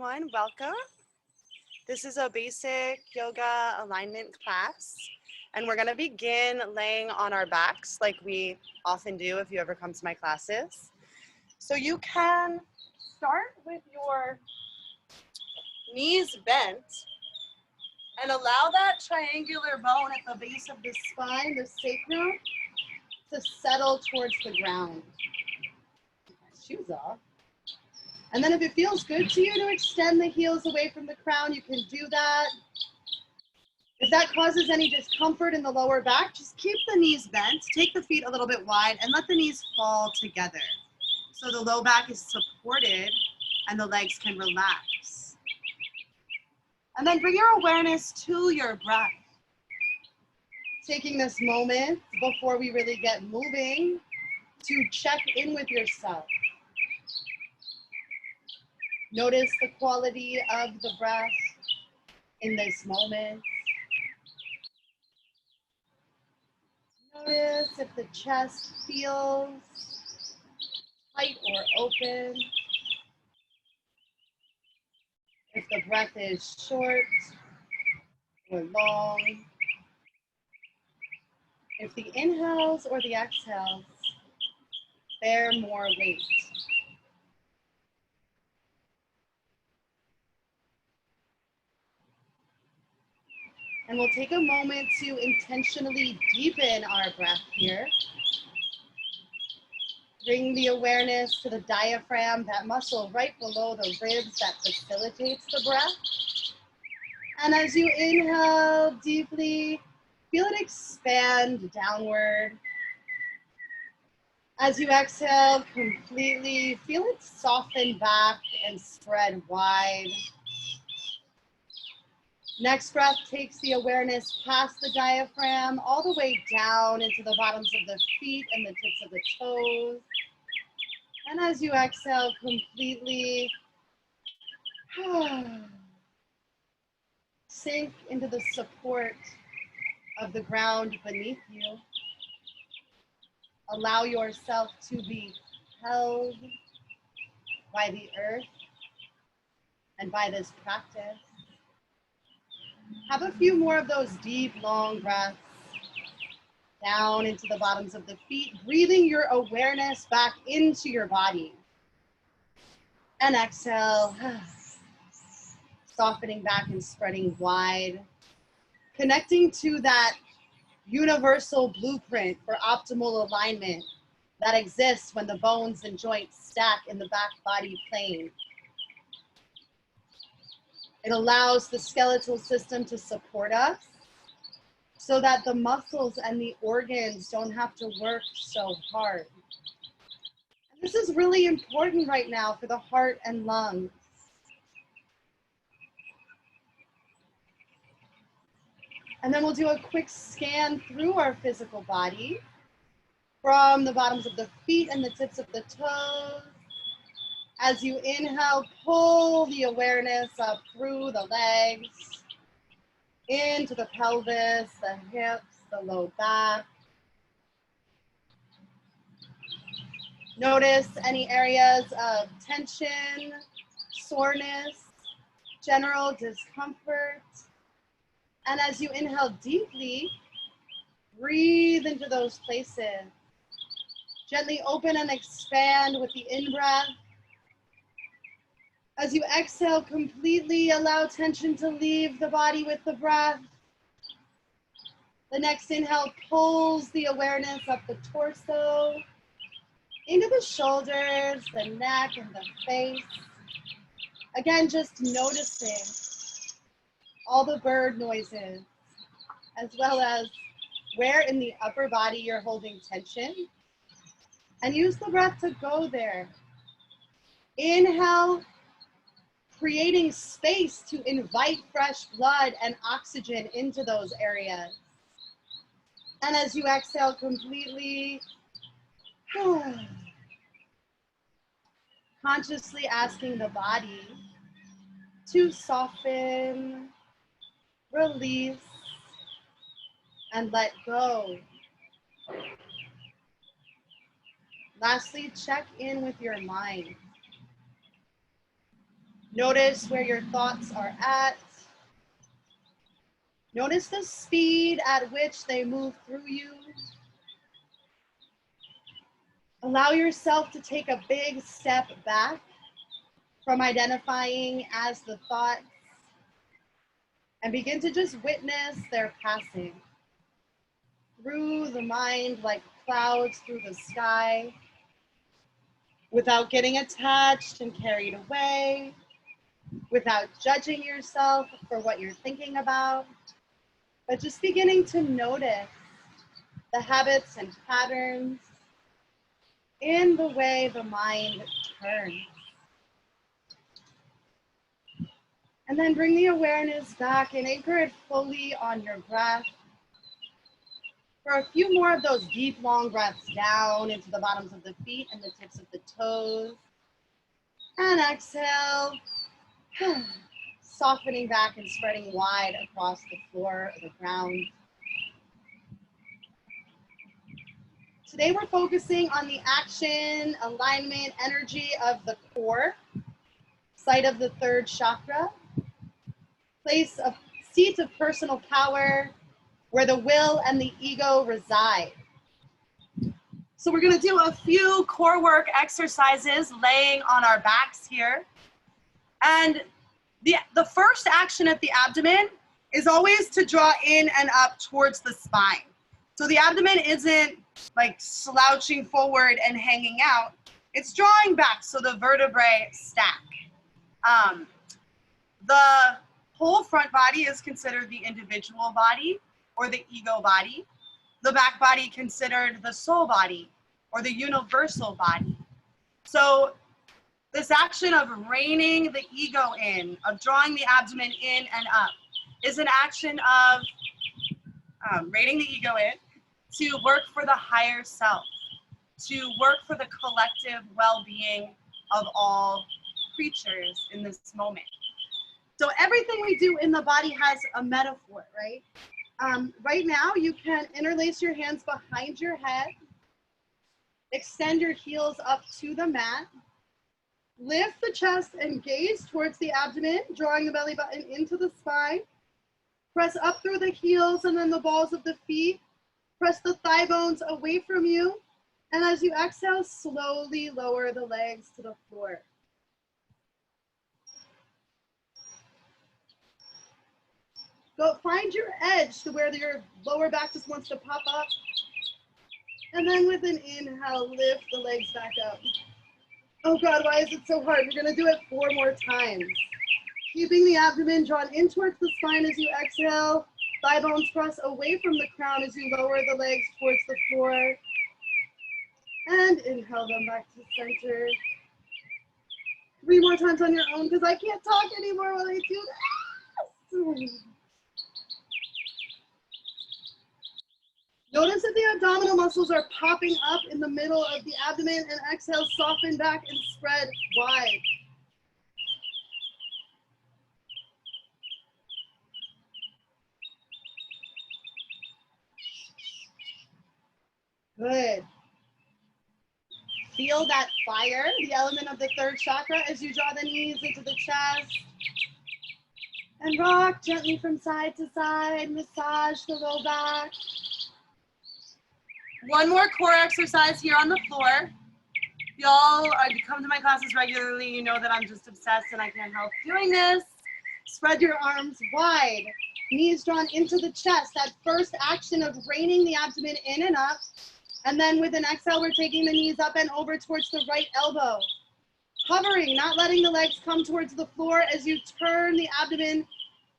everyone. Welcome. This is a basic yoga alignment class, and we're going to begin laying on our backs like we often do if you ever come to my classes. So you can start with your knees bent and allow that triangular bone at the base of the spine, the sacrum, to settle towards the ground. Shoes off. And then if it feels good to you to extend the heels away from the crown, you can do that. If that causes any discomfort in the lower back, just keep the knees bent, take the feet a little bit wide, and let the knees fall together. So the low back is supported and the legs can relax. And then bring your awareness to your breath. Taking this moment before we really get moving to check in with yourself. Notice the quality of the breath in this moment. Notice if the chest feels tight or open. If the breath is short or long. If the inhales or the exhales bear more weight. And we'll take a moment to intentionally deepen our breath here. Bring the awareness to the diaphragm, that muscle right below the ribs that facilitates the breath. And as you inhale deeply, feel it expand downward. As you exhale completely, feel it soften back and spread wide. Next breath takes the awareness past the diaphragm, all the way down into the bottoms of the feet and the tips of the toes. And as you exhale completely, sink into the support of the ground beneath you. Allow yourself to be held by the earth and by this practice. Have a few more of those deep, long breaths down into the bottoms of the feet, breathing your awareness back into your body. And exhale, softening back and spreading wide, connecting to that universal blueprint for optimal alignment that exists when the bones and joints stack in the back body plane. It allows the skeletal system to support us so that the muscles and the organs don't have to work so hard. And this is really important right now for the heart and lungs. And then we'll do a quick scan through our physical body from the bottoms of the feet and the tips of the toes. As you inhale, pull the awareness up through the legs, into the pelvis, the hips, the low back. Notice any areas of tension, soreness, general discomfort. And as you inhale deeply, breathe into those places. Gently open and expand with the in-breath. As you exhale completely, allow tension to leave the body with the breath. The next inhale pulls the awareness up the torso, into the shoulders, the neck, and the face. Again, just noticing all the bird noises, as well as where in the upper body you're holding tension. And use the breath to go there. Inhale, creating space to invite fresh blood and oxygen into those areas. And as you exhale completely, consciously asking the body to soften, release, and let go. Lastly, check in with your mind. Notice where your thoughts are at. Notice the speed at which they move through you. Allow yourself to take a big step back from identifying as the thoughts and begin to just witness their passing through the mind like clouds through the sky, without getting attached and carried away, without judging yourself for what you're thinking about, but just beginning to notice the habits and patterns in the way the mind turns. And then bring the awareness back and anchor it fully on your breath. For a few more of those deep, long breaths down into the bottoms of the feet and the tips of the toes. And exhale, softening back and spreading wide across the floor or the ground. Today we're focusing on the action, alignment, energy of the core, site of the third chakra, place of seat of personal power, where the will and the ego reside. So we're gonna do a few core work exercises laying on our backs here. And the first action at the abdomen is always to draw in and up towards the spine. So the abdomen isn't like slouching forward and hanging out. It's drawing back so the vertebrae stack. The whole front body is considered the individual body or the ego body. The back body considered the soul body or the universal body. So this action of reining the ego in, of drawing the abdomen in and up, is an action of reining the ego in to work for the higher self, to work for the collective well-being of all creatures in this moment. So everything we do in the body has a metaphor, right? Right now, you can interlace your hands behind your head, extend your heels up to the mat, lift the chest and gaze towards the abdomen, drawing the belly button into the spine. Press up through the heels and then the balls of the feet. Press the thigh bones away from you. And as you exhale, slowly lower the legs to the floor. Go find your edge to where your lower back just wants to pop up. And then with an inhale, lift the legs back up. Oh God, why is it so hard? We're gonna do it 4 more times. Keeping the abdomen drawn in towards the spine as you exhale. Thigh bones press away from the crown as you lower the legs towards the floor. And inhale them back to center. 3 more times on your own because I can't talk anymore while I do this. Notice that the abdominal muscles are popping up in the middle of the abdomen, and exhale, soften back and spread wide. Good. Feel that fire, the element of the third chakra, as you draw the knees into the chest. And rock gently from side to side, massage the low back. 1 more core exercise here on the floor. Y'all come to my classes regularly, you know that I'm just obsessed and I can't help doing this. Spread your arms wide, knees drawn into the chest. That first action of reining the abdomen in and up. And then with an exhale, we're taking the knees up and over towards the right elbow. Hovering, not letting the legs come towards the floor as you turn the abdomen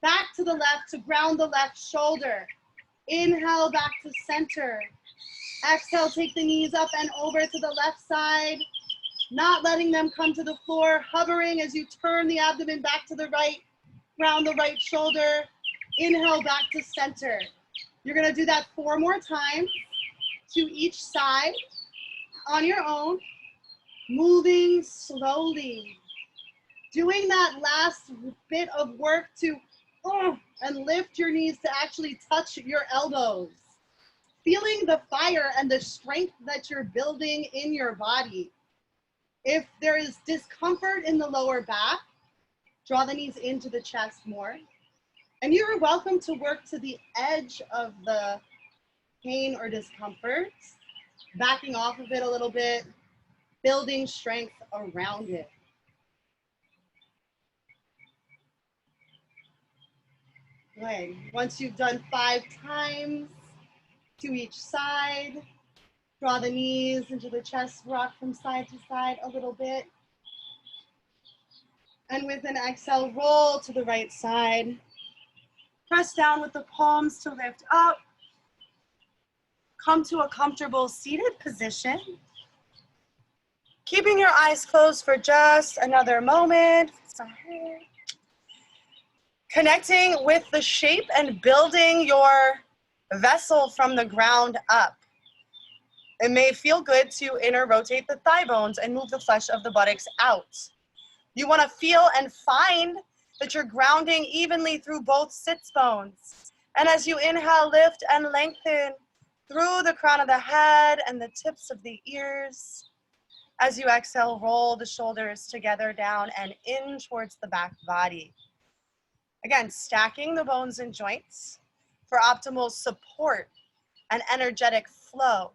back to the left to ground the left shoulder. Inhale back to center. Exhale, take the knees up and over to the left side, not letting them come to the floor, hovering as you turn the abdomen back to the right, ground the right shoulder. Inhale back to center. You're gonna do that 4 more times to each side on your own, moving slowly. Doing that last bit of work to and lift your knees to actually touch your elbows. Feeling the fire and the strength that you're building in your body. If there is discomfort in the lower back, Draw the knees into the chest more. And you are welcome to work to the edge of the pain or discomfort, backing off of it a little bit, building strength around it. Good. Once you've done 5 times to each side, draw the knees into the chest, rock from side to side a little bit. And with an exhale, roll to the right side. Press down with the palms to lift up. Come to a comfortable seated position. Keeping your eyes closed for just another moment. Connecting with the shape and building your vessel from the ground up. It may feel good to inner rotate the thigh bones and move the flesh of the buttocks out. You want to feel and find that you're grounding evenly through both sits bones. And as you inhale, lift and lengthen through the crown of the head and the tips of the ears. As you exhale, roll the shoulders together down and in towards the back body. Again, stacking the bones and joints for optimal support and energetic flow.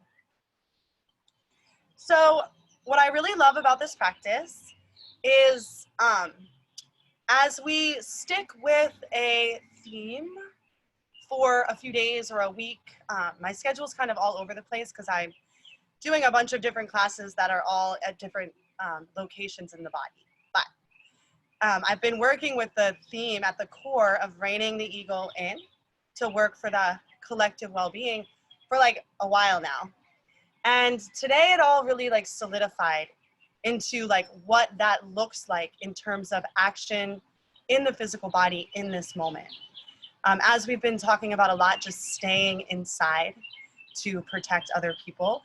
So what I really love about this practice is as we stick with a theme for a few days or a week, my schedule is kind of all over the place because I'm doing a bunch of different classes that are all at different locations in the body. But I've been working with the theme at the core of reining the eagle in to work for the collective well-being for like a while now. And today it all really like solidified into like what that looks like in terms of action in the physical body in this moment. As we've been talking about a lot, just staying inside to protect other people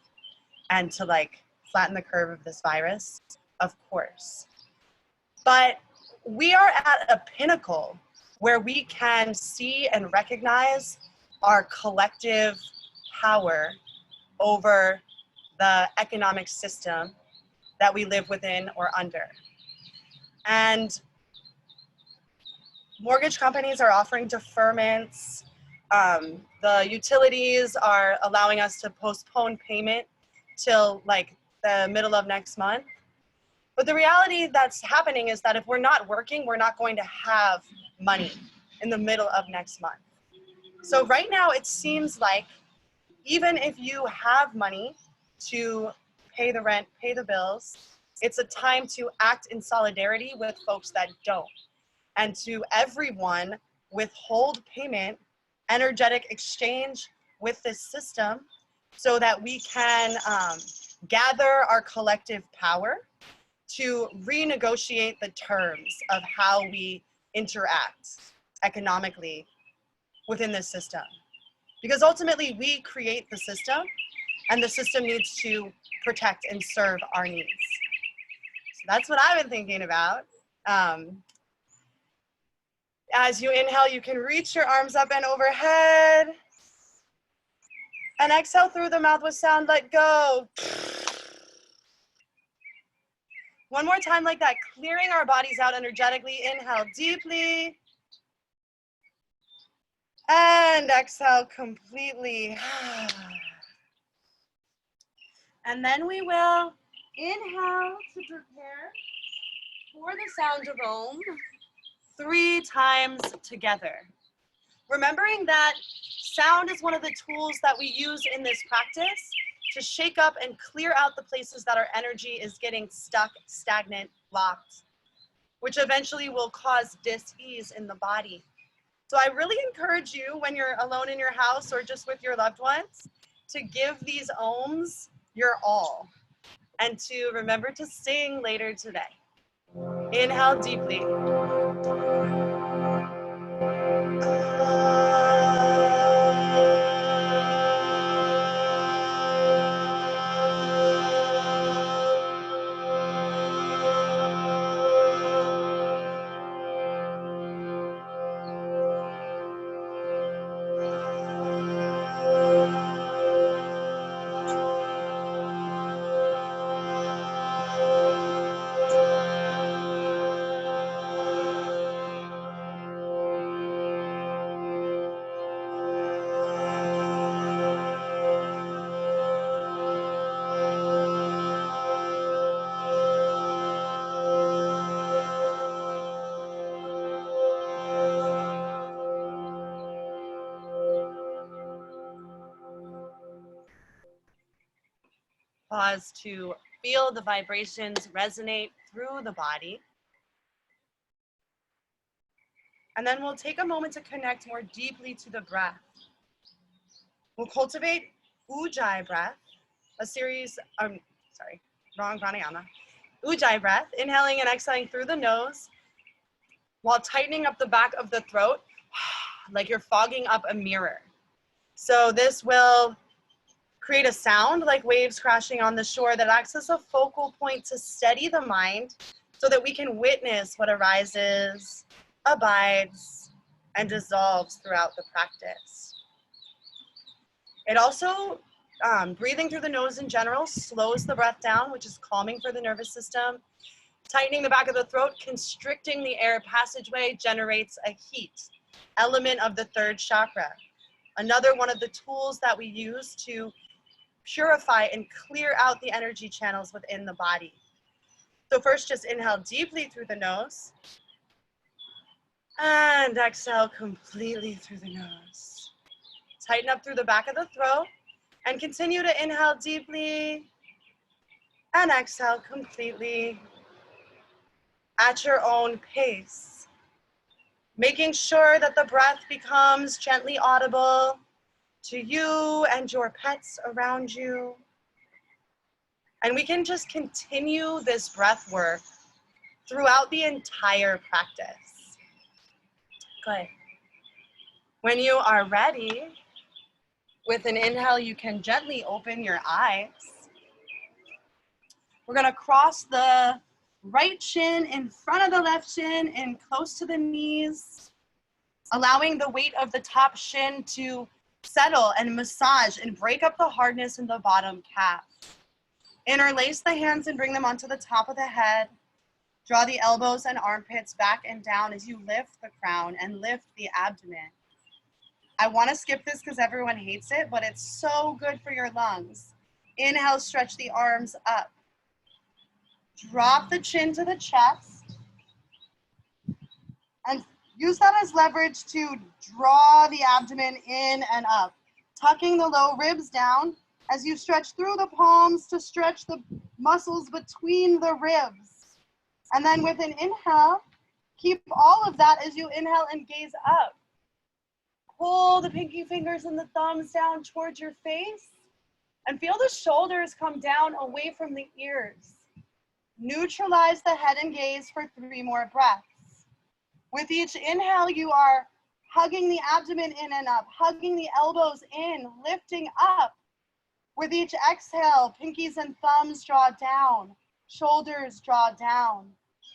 and to like flatten the curve of this virus, of course. But we are at a pinnacle where we can see and recognize our collective power over the economic system that we live within or under. And mortgage companies are offering deferments. The utilities are allowing us to postpone payment till like the middle of next month. But the reality that's happening is that if we're not working, we're not going to have money in the middle of next month. So right now it seems like even if you have money to pay the rent, pay the bills, it's a time to act in solidarity with folks that don't. And to everyone, withhold payment, energetic exchange with this system so that we can gather our collective power to renegotiate the terms of how we interact economically within this system. Because ultimately we create the system and the system needs to protect and serve our needs. So that's what I've been thinking about. As you inhale, you can reach your arms up and overhead. And exhale through the mouth with sound, let go. One more time like that, clearing our bodies out energetically. Inhale deeply. And exhale completely. And then we will inhale to prepare for the sound of Om 3 times together. Remembering that sound is one of the tools that we use in this practice to shake up and clear out the places that our energy is getting stuck, stagnant, blocked, which eventually will cause dis-ease in the body. So I really encourage you when you're alone in your house or just with your loved ones to give these ohms your all and to remember to sing later today. Inhale deeply. Pause to feel the vibrations resonate through the body. And then we'll take a moment to connect more deeply to the breath. We'll cultivate Ujjayi breath, a series, wrong pranayama. Ujjayi breath, inhaling and exhaling through the nose while tightening up the back of the throat, like you're fogging up a mirror. So this will create a sound like waves crashing on the shore that acts as a focal point to steady the mind so that we can witness what arises, abides, and dissolves throughout the practice. It also, breathing through the nose in general, slows the breath down, which is calming for the nervous system. Tightening the back of the throat, constricting the air passageway generates a heat, element of the third chakra. Another one of the tools that we use to purify and clear out the energy channels within the body. So first, just inhale deeply through the nose and exhale completely through the nose. Tighten up through the back of the throat and continue to inhale deeply and exhale completely at your own pace. Making sure that the breath becomes gently audible to you and your pets around you. And we can just continue this breath work throughout the entire practice. Good. When you are ready, with an inhale, you can gently open your eyes. We're gonna cross the right shin in front of the left shin and close to the knees, allowing the weight of the top shin to settle and massage and break up the hardness in the bottom calf. Interlace the hands and bring them onto the top of the head. Draw the elbows and armpits back and down as you lift the crown and lift the abdomen. I want to skip this because everyone hates it, but it's so good for your lungs. Inhale, stretch the arms up. Drop the chin to the chest. And use that as leverage to draw the abdomen in and up. Tucking the low ribs down as you stretch through the palms to stretch the muscles between the ribs. And then with an inhale, keep all of that as you inhale and gaze up. Pull the pinky fingers and the thumbs down towards your face and feel the shoulders come down away from the ears. Neutralize the head and gaze for 3 more breaths. With each inhale, you are hugging the abdomen in and up, hugging the elbows in, lifting up. With each exhale, pinkies and thumbs draw down, shoulders draw down,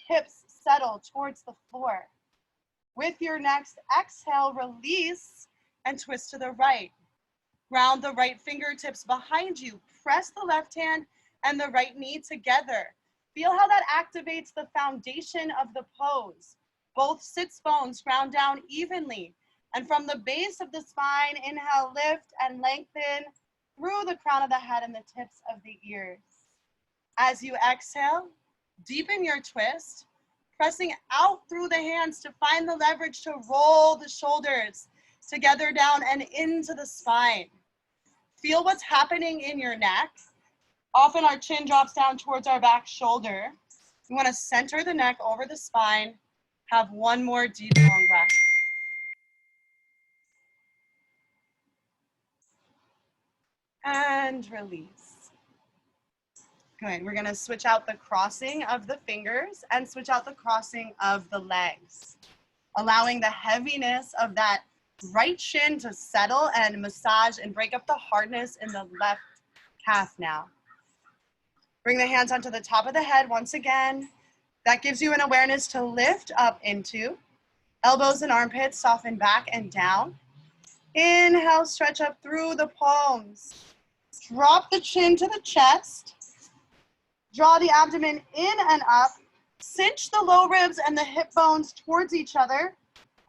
hips settle towards the floor. With your next exhale, release and twist to the right. Ground the right fingertips behind you. Press the left hand and the right knee together. Feel how that activates the foundation of the pose. Both sits bones ground down evenly. And from the base of the spine, inhale, lift and lengthen through the crown of the head and the tips of the ears. As you exhale, deepen your twist, pressing out through the hands to find the leverage to roll the shoulders together down and into the spine. Feel what's happening in your neck. Often our chin drops down towards our back shoulder. You want to center the neck over the spine. Have one more deep, long breath. And release. Good. We're going to switch out the crossing of the fingers and switch out the crossing of the legs, allowing the heaviness of that right shin to settle and massage and break up the hardness in the left calf now. Bring the hands onto the top of the head once again. That gives you an awareness to lift up into. Elbows and armpits soften back and down. Inhale, stretch up through the palms. Drop the chin to the chest. Draw the abdomen in and up. Cinch the low ribs and the hip bones towards each other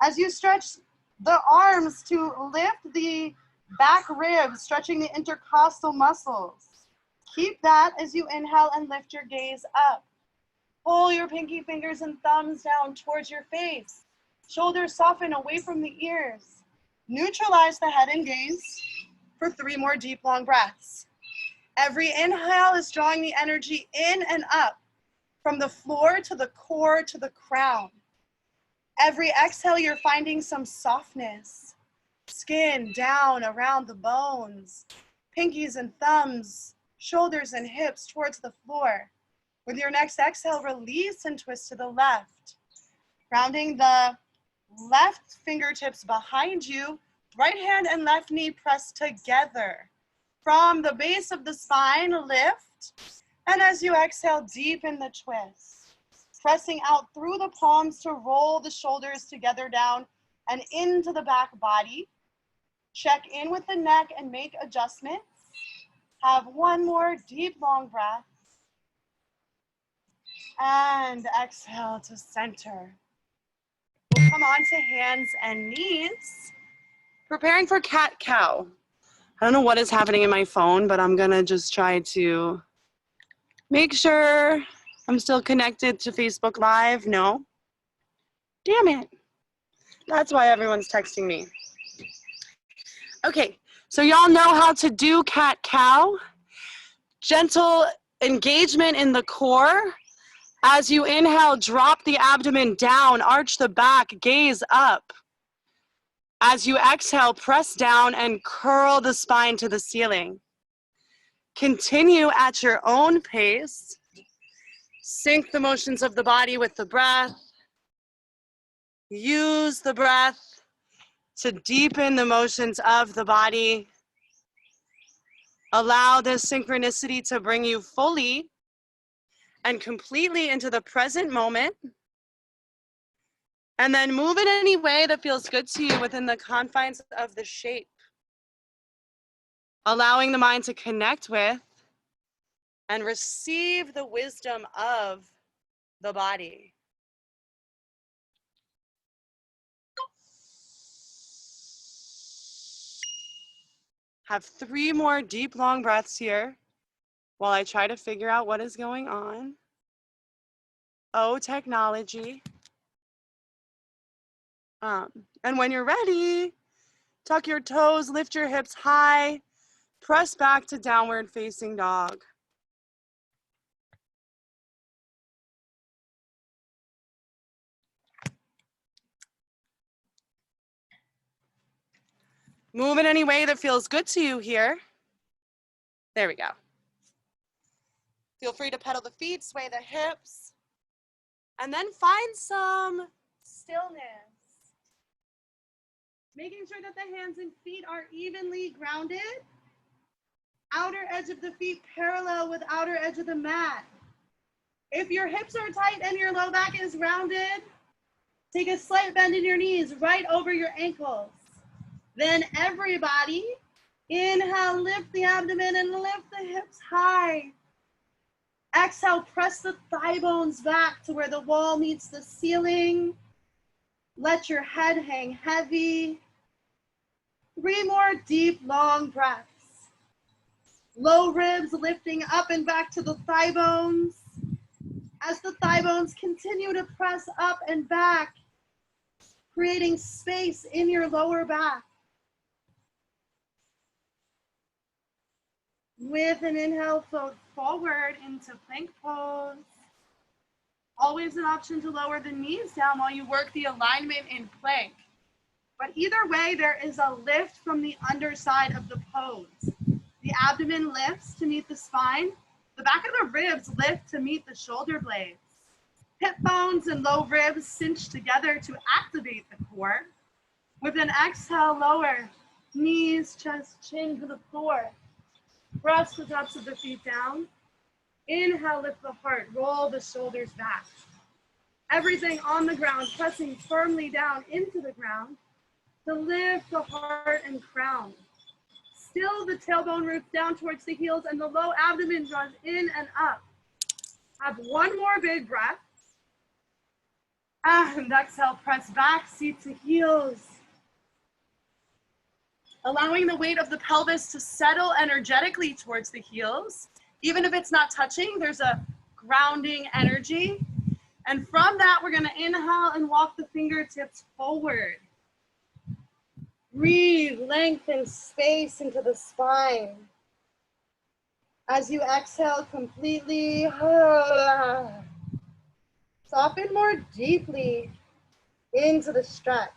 as you stretch the arms to lift the back ribs, stretching the intercostal muscles. Keep that as you inhale and lift your gaze up. Pull your pinky fingers and thumbs down towards your face. Shoulders soften away from the ears. Neutralize the head and gaze for 3 more deep, long breaths. Every inhale is drawing the energy in and up from the floor to the core to the crown. Every exhale, you're finding some softness. Skin down around the bones, pinkies and thumbs, shoulders and hips towards the floor. With your next exhale, release and twist to the left. Grounding the left fingertips behind you, right hand and left knee press together. From the base of the spine, lift. And as you exhale, deepen the twist. Pressing out through the palms to roll the shoulders together down and into the back body. Check in with the neck and make adjustments. Have one more deep, long breath. And exhale to center. We'll come on to hands and knees. Preparing for cat-cow. I don't know what is happening in my phone, but I'm gonna just try to make sure I'm still connected to Facebook Live. No. Damn it. That's why everyone's texting me. Okay, so y'all know how to do cat-cow. Gentle engagement in the core. As you inhale, drop the abdomen down, arch the back, gaze up. As you exhale, press down and curl the spine to the ceiling. Continue at your own pace. Sync the motions of the body with the breath. Use the breath to deepen the motions of the body. Allow this synchronicity to bring you fully and completely into the present moment. And then move in any way that feels good to you within the confines of the shape. Allowing the mind to connect with and receive the wisdom of the body. Have 3 more deep, long breaths here while I try to figure out what is going on. Oh, technology. And when you're ready, tuck your toes, lift your hips high, press back to downward facing dog. Move in any way that feels good to you here. There we go. Feel free to pedal the feet, sway the hips, and then find some stillness. Making sure that the hands and feet are evenly grounded. Outer edge of the feet parallel with outer edge of the mat. If your hips are tight and your low back is rounded, take a slight bend in your knees right over your ankles. Then everybody, inhale, lift the abdomen and lift the hips high. Exhale, press the thigh bones back to where the wall meets the ceiling. Let your head hang heavy. 3 more deep, long breaths. Low ribs lifting up and back to the thigh bones. As the thigh bones continue to press up and back, creating space in your lower back. With an inhale, float forward into plank pose. Always an option to lower the knees down while you work the alignment in plank. But either way, there is a lift from the underside of the pose. The abdomen lifts to meet the spine. The back of the ribs lift to meet the shoulder blades. Hip bones and low ribs cinch together to activate the core. With an exhale, lower knees, chest, chin to the floor. Press the tops of the feet down. Inhale, lift the heart, roll the shoulders back. Everything on the ground, pressing firmly down into the ground to lift the heart and crown. Still the tailbone roots down towards the heels and the low abdomen draws in and up. Have 1 more big breath. And exhale, press back, seat to heels. Allowing the weight of the pelvis to settle energetically towards the heels. Even if it's not touching, there's a grounding energy. And from that, we're gonna inhale and walk the fingertips forward. Breathe, lengthen space into the spine. As you exhale completely, soften more deeply into the stretch.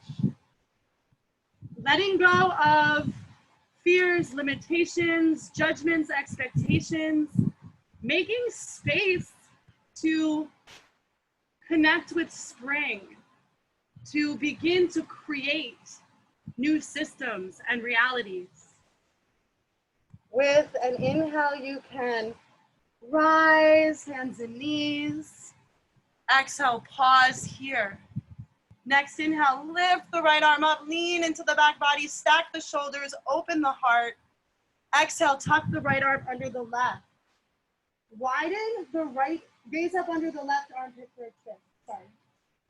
Letting go of fears, limitations, judgments, expectations, making space to connect with spring, to begin to create new systems and realities. With an inhale, you can rise, hands and knees. Exhale, pause here. Next inhale, lift the right arm up, lean into the back body, stack the shoulders, open the heart. Exhale, tuck the right arm under the left. Widen the right, gaze up under the left armpit for a twist. Sorry.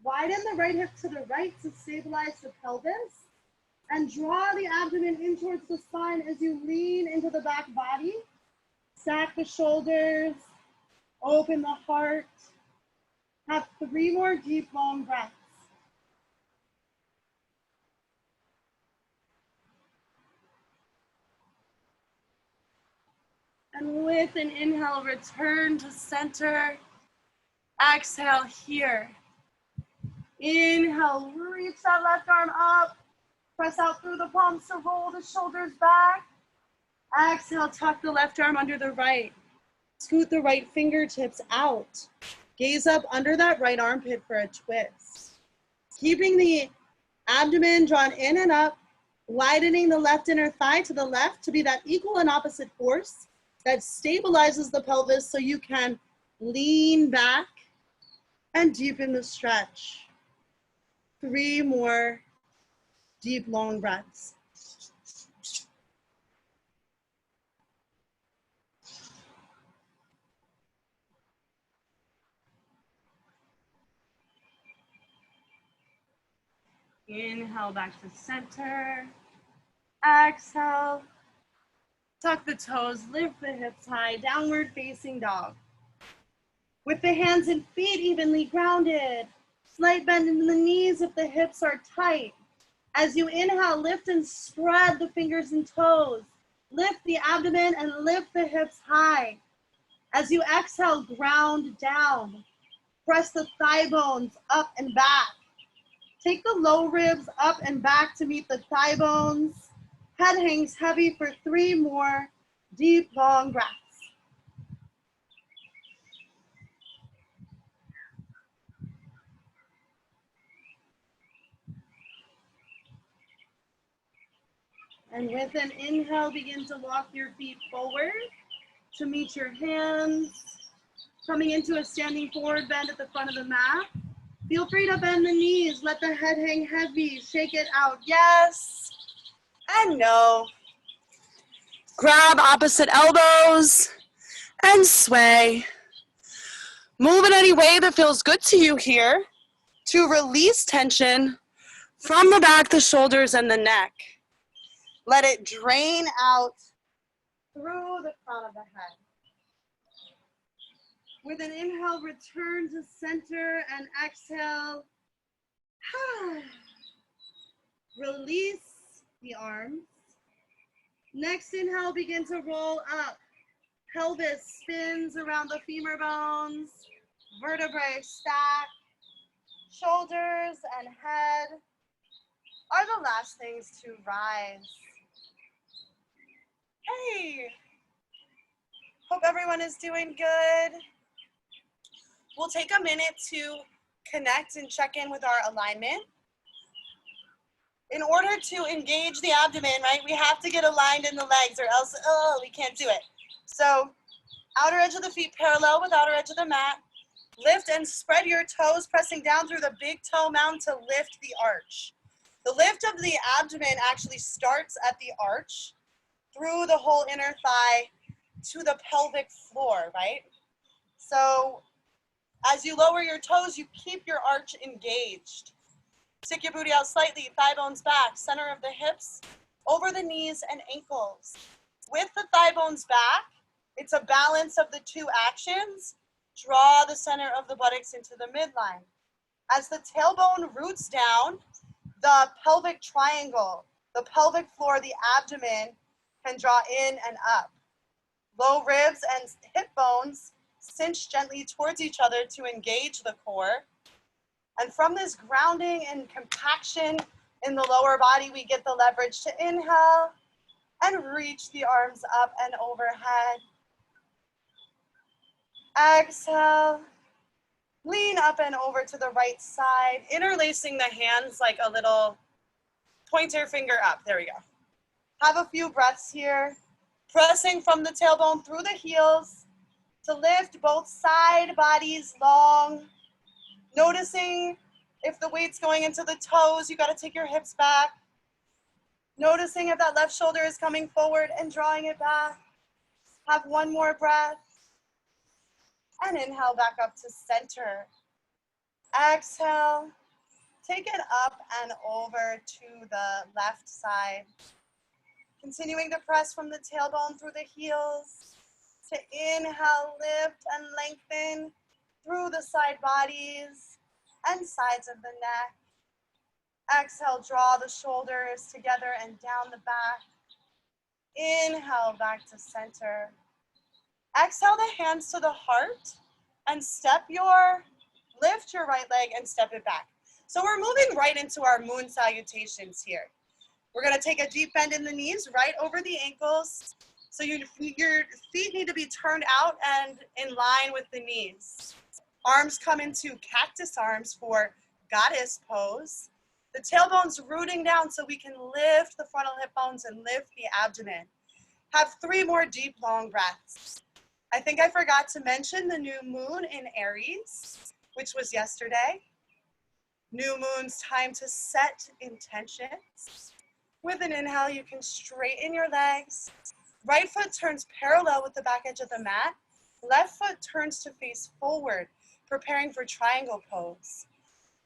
Widen the right hip to the right to stabilize the pelvis. And draw the abdomen in towards the spine as you lean into the back body. Stack the shoulders, open the heart. Have 3 more deep, long breaths. And with an inhale, return to center. Exhale here. Inhale, reach that left arm up. Press out through the palms to roll the shoulders back. Exhale, tuck the left arm under the right. Scoot the right fingertips out. Gaze up under that right armpit for a twist. Keeping the abdomen drawn in and up, widening the left inner thigh to the left to be that equal and opposite force that stabilizes the pelvis so you can lean back and deepen the stretch. 3 more deep, long breaths. Inhale back to center. Exhale. Tuck the toes, lift the hips high, downward facing dog. With the hands and feet evenly grounded. Slight bend in the knees if the hips are tight. As you inhale, lift and spread the fingers and toes. Lift the abdomen and lift the hips high. As you exhale, ground down. Press the thigh bones up and back. Take the low ribs up and back to meet the thigh bones. Head hangs heavy for 3 more deep, long breaths. And with an inhale, begin to walk your feet forward to meet your hands. Coming into a standing forward bend at the front of the mat. Feel free to bend the knees. Let the head hang heavy. Shake it out. Yes and no. Grab opposite elbows and sway. Move in any way that feels good to you here to release tension from the back, the shoulders, and the neck. Let it drain out through the crown of the head. With an inhale, return to center and exhale. Release the arms. Next inhale, begin to roll up. Pelvis spins around the femur bones. Vertebrae stack. Shoulders and head are the last things to rise. Hey, hope everyone is doing good. We'll take a minute to connect and check in with our alignment. In order to engage the abdomen, right, we have to get aligned in the legs or else, we can't do it. So outer edge of the feet parallel with outer edge of the mat. Lift and spread your toes, pressing down through the big toe mound to lift the arch. The lift of the abdomen actually starts at the arch, through the whole inner thigh to the pelvic floor, right? So as you lower your toes, you keep your arch engaged. Stick your booty out slightly, thigh bones back, center of the hips, over the knees and ankles. With the thigh bones back, it's a balance of the 2 actions. Draw the center of the buttocks into the midline. As the tailbone roots down, the pelvic triangle, the pelvic floor, the abdomen can draw in and up. Low ribs and hip bones cinch gently towards each other to engage the core. And from this grounding and compaction in the lower body, we get the leverage to inhale and reach the arms up and overhead. Exhale, lean up and over to the right side, interlacing the hands like a little pointer finger up. There we go. Have a few breaths here, pressing from the tailbone through the heels to lift both side bodies long. Noticing if the weight's going into the toes, you got to take your hips back. Noticing if that left shoulder is coming forward and drawing it back. Have one more breath. And inhale back up to center. Exhale. Take it up and over to the left side. Continuing to press from the tailbone through the heels. To inhale, lift and lengthen through the side bodies and sides of the neck. Exhale, draw the shoulders together and down the back. Inhale, back to center. Exhale the hands to the heart and lift your right leg and step it back. So we're moving right into our moon salutations here. We're gonna take a deep bend in the knees, right over the ankles. So your feet need to be turned out and in line with the knees. Arms come into cactus arms for goddess pose. The tailbone's rooting down so we can lift the frontal hip bones and lift the abdomen. Have 3 more deep, long breaths. I think I forgot to mention the new moon in Aries, which was yesterday. New moon's time to set intentions. With an inhale, you can straighten your legs. Right foot turns parallel with the back edge of the mat. Left foot turns to face forward, preparing for triangle pose.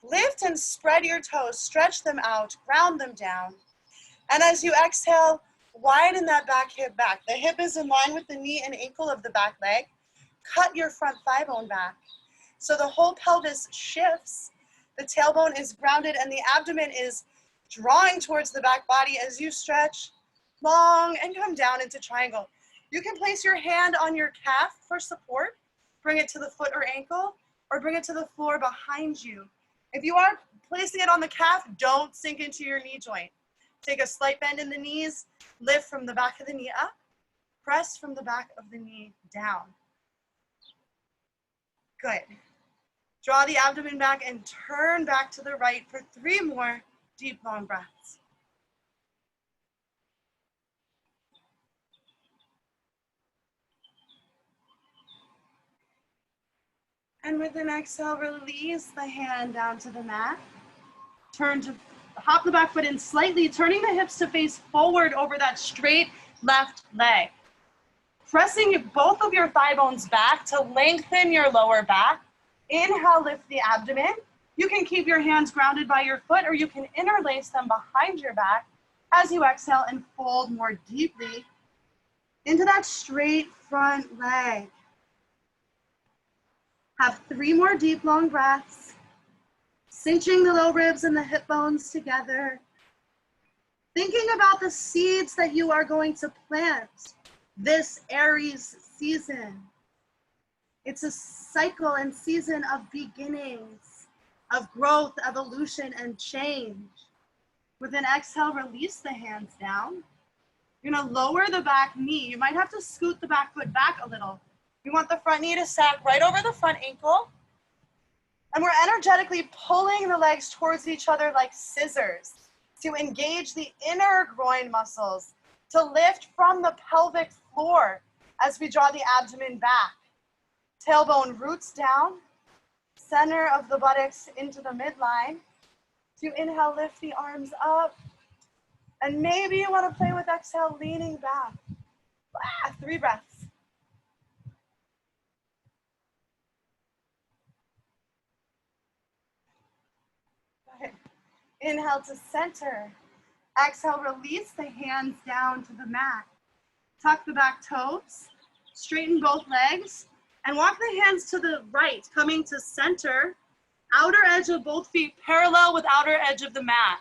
Lift and spread your toes, stretch them out, ground them down. And as you exhale, widen that back hip back. The hip is in line with the knee and ankle of the back leg. Cut your front thigh bone back. So the whole pelvis shifts. The tailbone is grounded and the abdomen is drawing towards the back body as you stretch long and come down into triangle. You can place your hand on your calf for support, bring it to the foot or ankle, or bring it to the floor behind you. If you are placing it on the calf, don't sink into your knee joint. Take a slight bend in the knees, lift from the back of the knee up, press from the back of the knee down. Good. Draw the abdomen back and turn back to the right for 3 more deep, long breaths. And with an exhale, release the hand down to the mat. Turn to hop the back foot in slightly, turning the hips to face forward over that straight left leg. Pressing both of your thigh bones back to lengthen your lower back. Inhale, lift the abdomen. You can keep your hands grounded by your foot or you can interlace them behind your back as you exhale and fold more deeply into that straight front leg. Have 3 more deep, long breaths, cinching the low ribs and the hip bones together. Thinking about the seeds that you are going to plant this Aries season. It's a cycle and season of beginnings, of growth, evolution, and change. With an exhale, release the hands down. You're gonna lower the back knee. You might have to scoot the back foot back a little. You want the front knee to stack right over the front ankle. And we're energetically pulling the legs towards each other like scissors to engage the inner groin muscles, to lift from the pelvic floor as we draw the abdomen back. Tailbone roots down, center of the buttocks into the midline. To inhale, lift the arms up. And maybe you want to play with exhale, leaning back. 3 breaths. Inhale to center. Exhale, release the hands down to the mat. Tuck the back toes, straighten both legs, and walk the hands to the right, coming to center. Outer edge of both feet parallel with outer edge of the mat.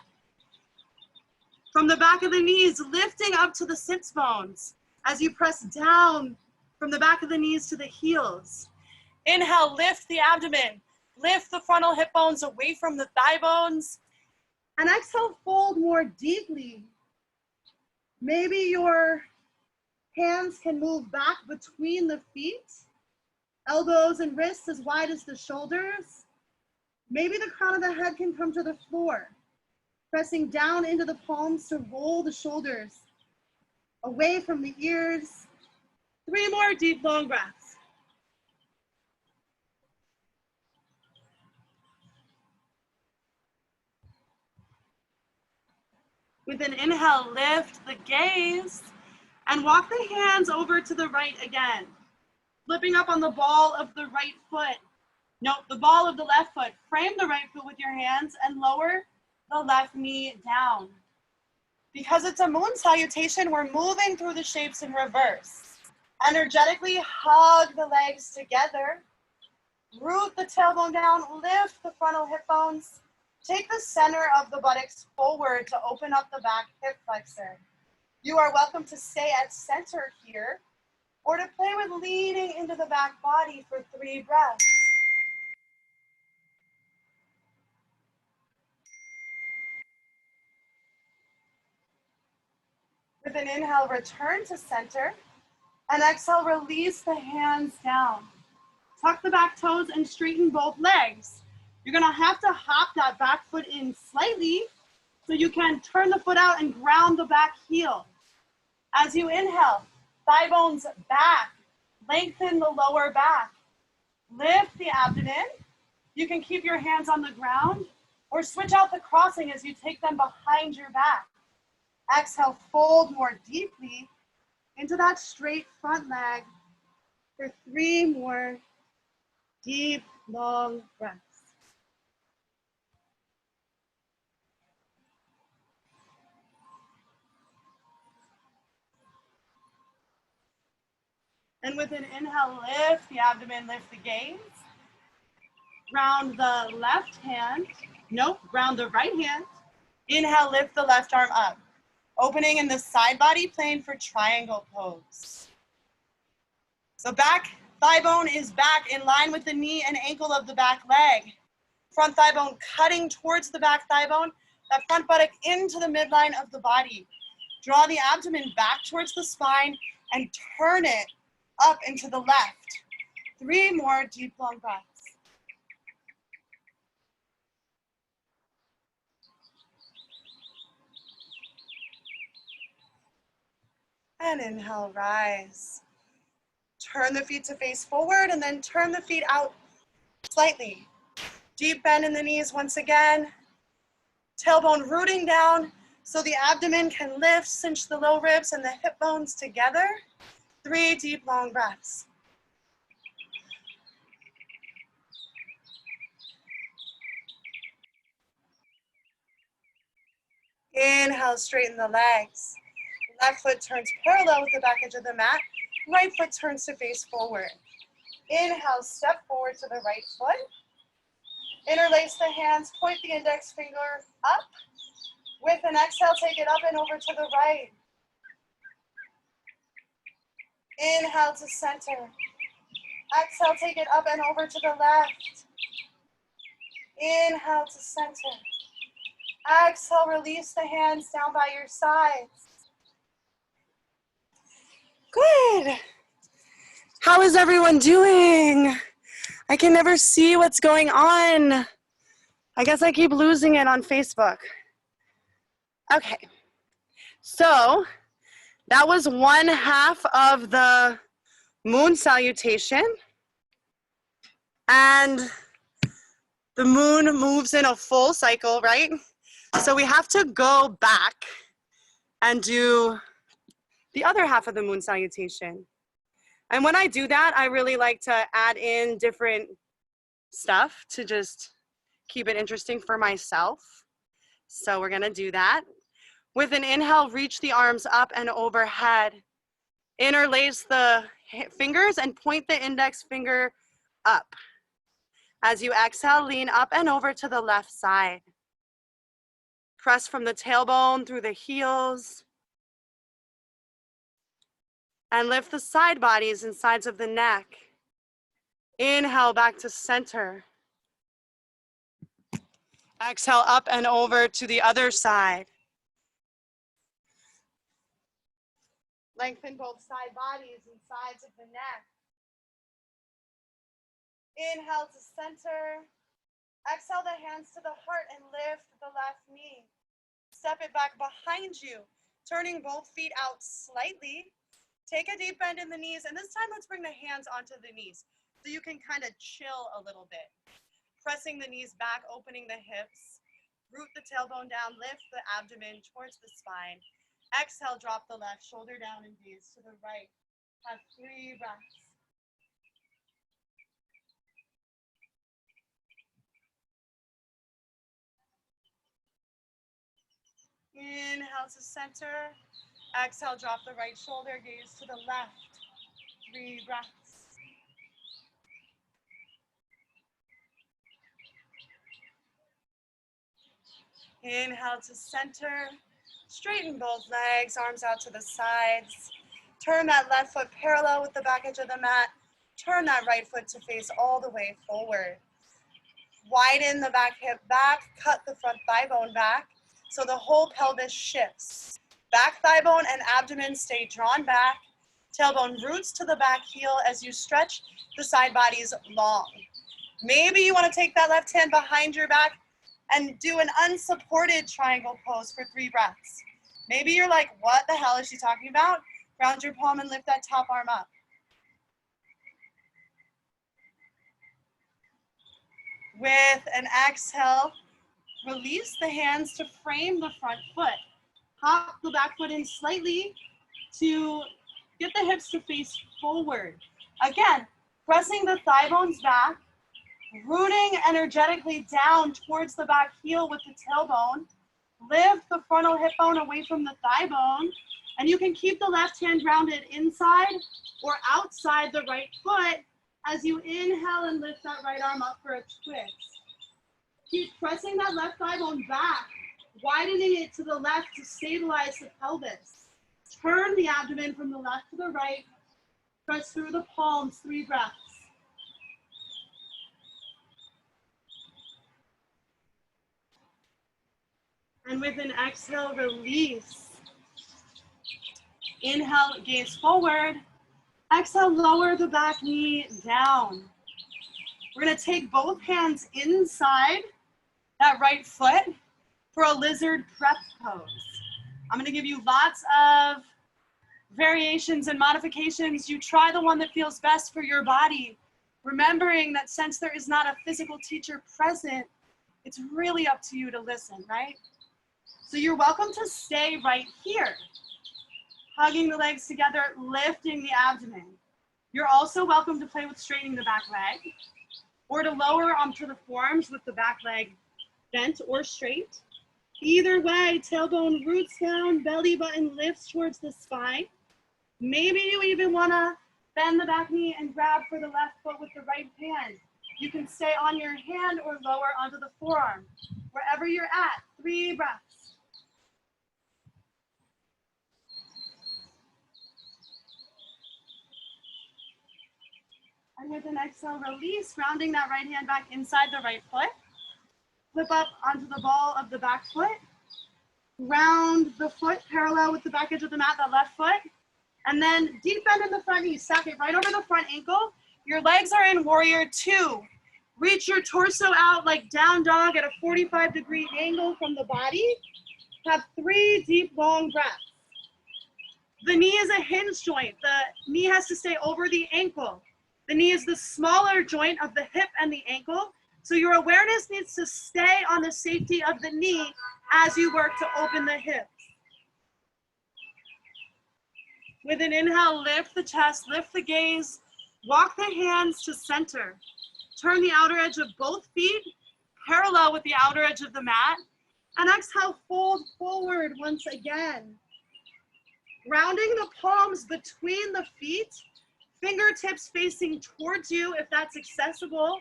From the back of the knees, lifting up to the sits bones as you press down from the back of the knees to the heels. Inhale, lift the abdomen. Lift the frontal hip bones away from the thigh bones. And exhale, fold more deeply. Maybe your hands can move back between the feet. Elbows and wrists as wide as the shoulders. Maybe the crown of the head can come to the floor. Pressing down into the palms to roll the shoulders away from the ears. 3 more deep, long breaths. With an inhale, lift the gaze and walk the hands over to the right again. Flipping up on the ball of the right foot. Note the ball of the left foot. Frame the right foot with your hands and lower the left knee down. Because it's a moon salutation, we're moving through the shapes in reverse. Energetically hug the legs together. Root the tailbone down, lift the frontal hip bones. Take the center of the buttocks forward to open up the back hip flexor. You are welcome to stay at center here or to play with leaning into the back body for 3 breaths. With an inhale, return to center, and exhale, release the hands down. Tuck the back toes and straighten both legs. You're gonna have to hop that back foot in slightly so you can turn the foot out and ground the back heel. As you inhale, thigh bones back, lengthen the lower back. Lift the abdomen. You can keep your hands on the ground or switch out the crossing as you take them behind your back. Exhale, fold more deeply into that straight front leg for 3 more deep, long breaths. And with an inhale, lift the abdomen, lift the gaze. Ground the left hand. Nope, ground the right hand. Inhale, lift the left arm up. Opening in the side body plane for triangle pose. So back thigh bone is back in line with the knee and ankle of the back leg. Front thigh bone cutting towards the back thigh bone. That front buttock into the midline of the body. Draw the abdomen back towards the spine and turn it up into the left. 3 more deep, long breaths. And inhale, rise. Turn the feet to face forward and then turn the feet out slightly. Deep bend in the knees once again. Tailbone rooting down so the abdomen can lift, cinch the low ribs and the hip bones together. 3 deep, long breaths. Inhale, straighten the legs. Left foot turns parallel with the back edge of the mat. Right foot turns to face forward. Inhale, step forward to the right foot. Interlace the hands, point the index finger up. With an exhale, take it up and over to the right. Inhale to center. Exhale, take it up and over to the left. Inhale to center. Exhale, release the hands down by your sides. Good. How is everyone doing? I can never see what's going on. I guess I keep losing it on Facebook. Okay, so that was 1/2 of the moon salutation. And the moon moves in a full cycle, right? So we have to go back and do the other half of the moon salutation. And when I do that, I really like to add in different stuff to just keep it interesting for myself. So we're gonna do that. With an inhale, reach the arms up and overhead. Interlace the fingers and point the index finger up. As you exhale, lean up and over to the left side. Press from the tailbone through the heels. And lift the side bodies and sides of the neck. Inhale back to center. Exhale up and over to the other side. Lengthen both side bodies and sides of the neck. Inhale to center. Exhale the hands to the heart and lift the left knee. Step it back behind you, turning both feet out slightly. Take a deep bend in the knees, and this time let's bring the hands onto the knees so you can kind of chill a little bit. Pressing the knees back, opening the hips. Root the tailbone down, lift the abdomen towards the spine. Exhale, drop the left shoulder down and gaze to the right. Have 3 breaths. Inhale to center. Exhale, drop the right shoulder, gaze to the left. 3 breaths. Inhale to center. Straighten both legs, arms out to the sides. Turn that left foot parallel with the back edge of the mat. Turn that right foot to face all the way forward. Widen the back hip back, cut the front thigh bone back so the whole pelvis shifts. Back thigh bone and abdomen stay drawn back. Tailbone roots to the back heel as you stretch the side bodies long. Maybe you want to take that left hand behind your back and do an unsupported triangle pose for 3 breaths. Maybe you're like, what the hell is she talking about? Ground your palm and lift that top arm up. With an exhale, release the hands to frame the front foot. Hop the back foot in slightly to get the hips to face forward. Again, pressing the thigh bones back, rooting energetically down towards the back heel with the tailbone. Lift the frontal hip bone away from the thigh bone, and you can keep the left hand grounded inside or outside the right foot as you inhale and lift that right arm up for a twist. Keep pressing that left thigh bone back, widening it to the left to stabilize the pelvis. Turn the abdomen from the left to the right. Press through the palms, 3 breaths. And with an exhale, release. Inhale, gaze forward. Exhale, lower the back knee down. We're gonna take both hands inside that right foot for a lizard prep pose. I'm gonna give you lots of variations and modifications. You try the one that feels best for your body, remembering that since there is not a physical teacher present, it's really up to you to listen, right? So you're welcome to stay right here, hugging the legs together, lifting the abdomen. You're also welcome to play with straightening the back leg, or to lower onto the forearms with the back leg bent or straight. Either way, tailbone roots down, belly button lifts towards the spine. Maybe you even wanna bend the back knee and grab for the left foot with the right hand. You can stay on your hand or lower onto the forearm. Wherever you're at, 3 breaths. And with an exhale, release, rounding that right hand back inside the right foot. Flip up onto the ball of the back foot. Round the foot parallel with the back edge of the mat, that left foot. And then deep bend in the front knee, stack it right over the front ankle. Your legs are in warrior 2. Reach your torso out like down dog at a 45-degree angle from the body. Have 3 deep, long breaths. The knee is a hinge joint. The knee has to stay over the ankle. The knee is the smaller joint of the hip and the ankle. So your awareness needs to stay on the safety of the knee as you work to open the hips. With an inhale, lift the chest, lift the gaze, walk the hands to center. Turn the outer edge of both feet parallel with the outer edge of the mat. And exhale, fold forward once again. Rounding the palms between the feet, fingertips facing towards you if that's accessible.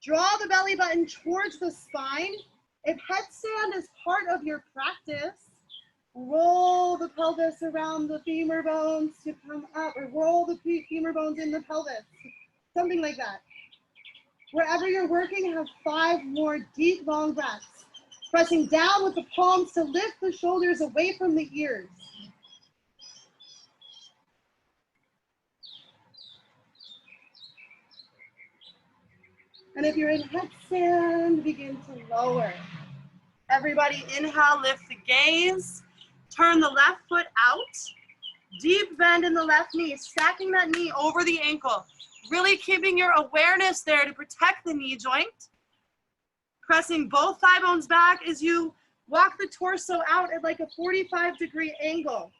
Draw the belly button towards the spine. If headstand is part of your practice, Roll the pelvis around the femur bones to come up, or roll the femur bones in the pelvis, something like that. Wherever you're working, have 5 more deep, long breaths. Pressing down with the palms to lift the shoulders away from the ears. And if you're in headstand, begin to lower. Everybody inhale, lift the gaze. Turn the left foot out. Deep bend in the left knee, stacking that knee over the ankle. Really keeping your awareness there to protect the knee joint. Pressing both thigh bones back as you walk the torso out at like a 45-degree angle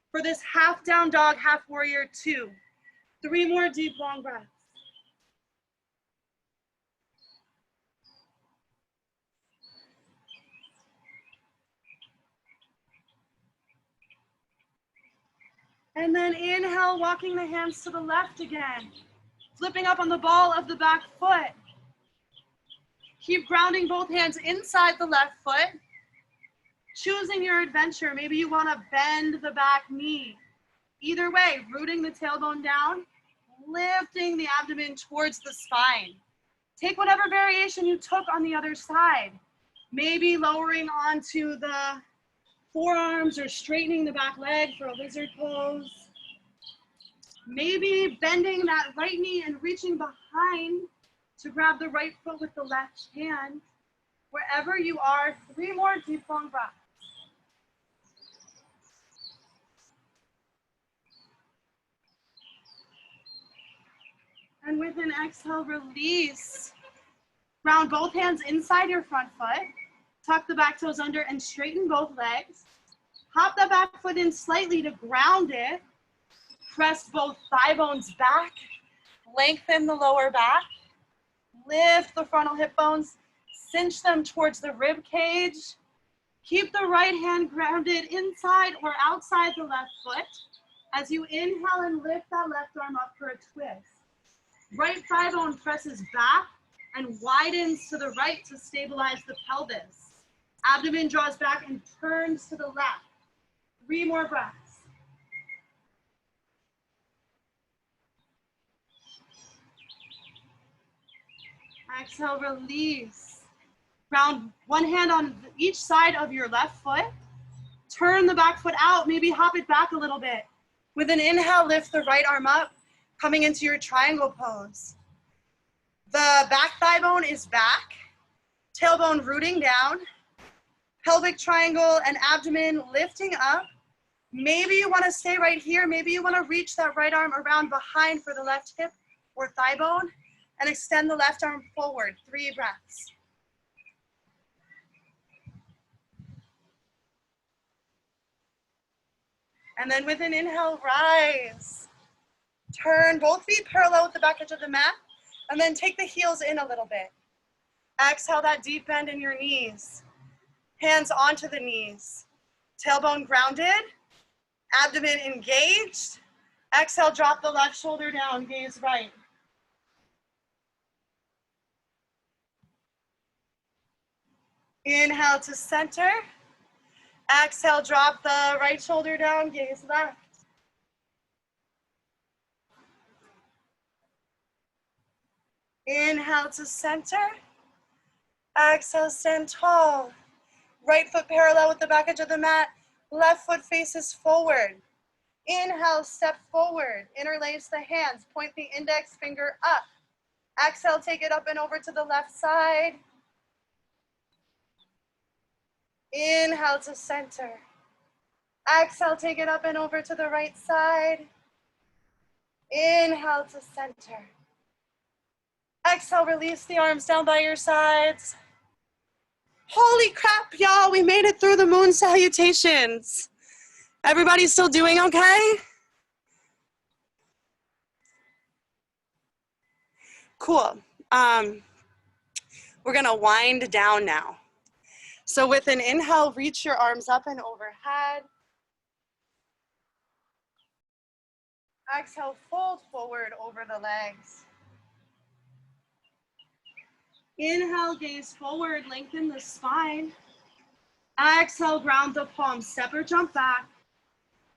for this half down dog, half warrior 2. 3 more deep, long breaths. And then inhale, walking the hands to the left again. Flipping up on the ball of the back foot. Keep grounding both hands inside the left foot. Choosing your adventure. Maybe you want to bend the back knee. Either way, rooting the tailbone down, lifting the abdomen towards the spine. Take whatever variation you took on the other side. Maybe lowering onto the forearms or straightening the back leg for a lizard pose. Maybe bending that right knee and reaching behind to grab the right foot with the left hand. Wherever you are, 3 more deep, long breaths. And with an exhale, release. Round both hands inside your front foot. Tuck the back toes under and straighten both legs. Hop the back foot in slightly to ground it. Press both thigh bones back. Lengthen the lower back. Lift the frontal hip bones. Cinch them towards the rib cage. Keep the right hand grounded inside or outside the left foot. As you inhale and lift that left arm up for a twist. Right thigh bone presses back and widens to the right to stabilize the pelvis. Abdomen draws back and turns to the left. 3 more breaths. Exhale, release. Ground one hand on each side of your left foot. Turn the back foot out, maybe hop it back a little bit. With an inhale, lift the right arm up, coming into your triangle pose. The back thigh bone is back, tailbone rooting down, pelvic triangle and abdomen lifting up. Maybe you want to stay right here. Maybe you want to reach that right arm around behind for the left hip or thigh bone and extend the left arm forward. 3 breaths. And then with an inhale, rise. Turn both feet parallel with the back edge of the mat, and then take the heels in a little bit. Exhale that deep bend in your knees. Hands onto the knees. Tailbone grounded, abdomen engaged. Exhale, drop the left shoulder down, gaze right. Inhale to center. Exhale, drop the right shoulder down, gaze left. Inhale to center. Exhale, stand tall. Right foot parallel with the back edge of the mat. Left foot faces forward. Inhale, step forward. Interlace the hands. Point the index finger up. Exhale, take it up and over to the left side. Inhale to center. Exhale, take it up and over to the right side. Inhale to center. Exhale, release the arms down by your sides. Holy crap, y'all, we made it through the moon salutations. Everybody still doing okay? Cool. We're gonna wind down now. So with an inhale, reach your arms up and overhead. Exhale, fold forward over the legs. Inhale, gaze forward, lengthen the spine. Exhale, ground the palms, step or jump back.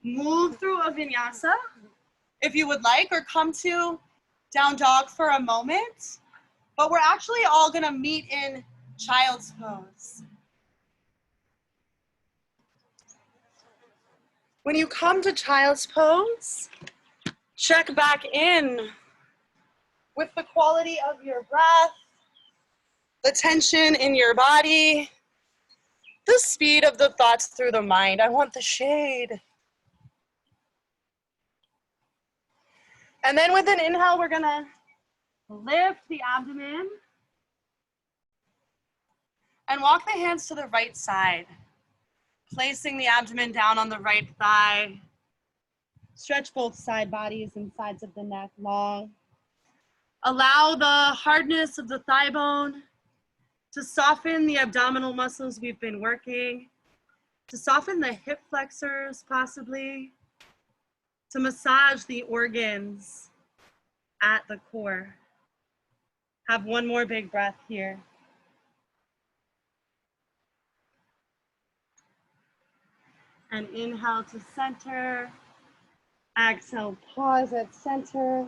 Move through a vinyasa if you would like, or come to down dog for a moment. But we're actually all gonna meet in child's pose. When you come to child's pose, check back in with the quality of your breath, the tension in your body, the speed of the thoughts through the mind. I want the shade. And then with an inhale, we're gonna lift the abdomen and walk the hands to the right side, placing the abdomen down on the right thigh. Stretch both side bodies and sides of the neck long. Allow the hardness of the thigh bone to soften the abdominal muscles we've been working, to soften the hip flexors possibly, to massage the organs at the core. Have one more big breath here. And inhale to center. Exhale, pause at center.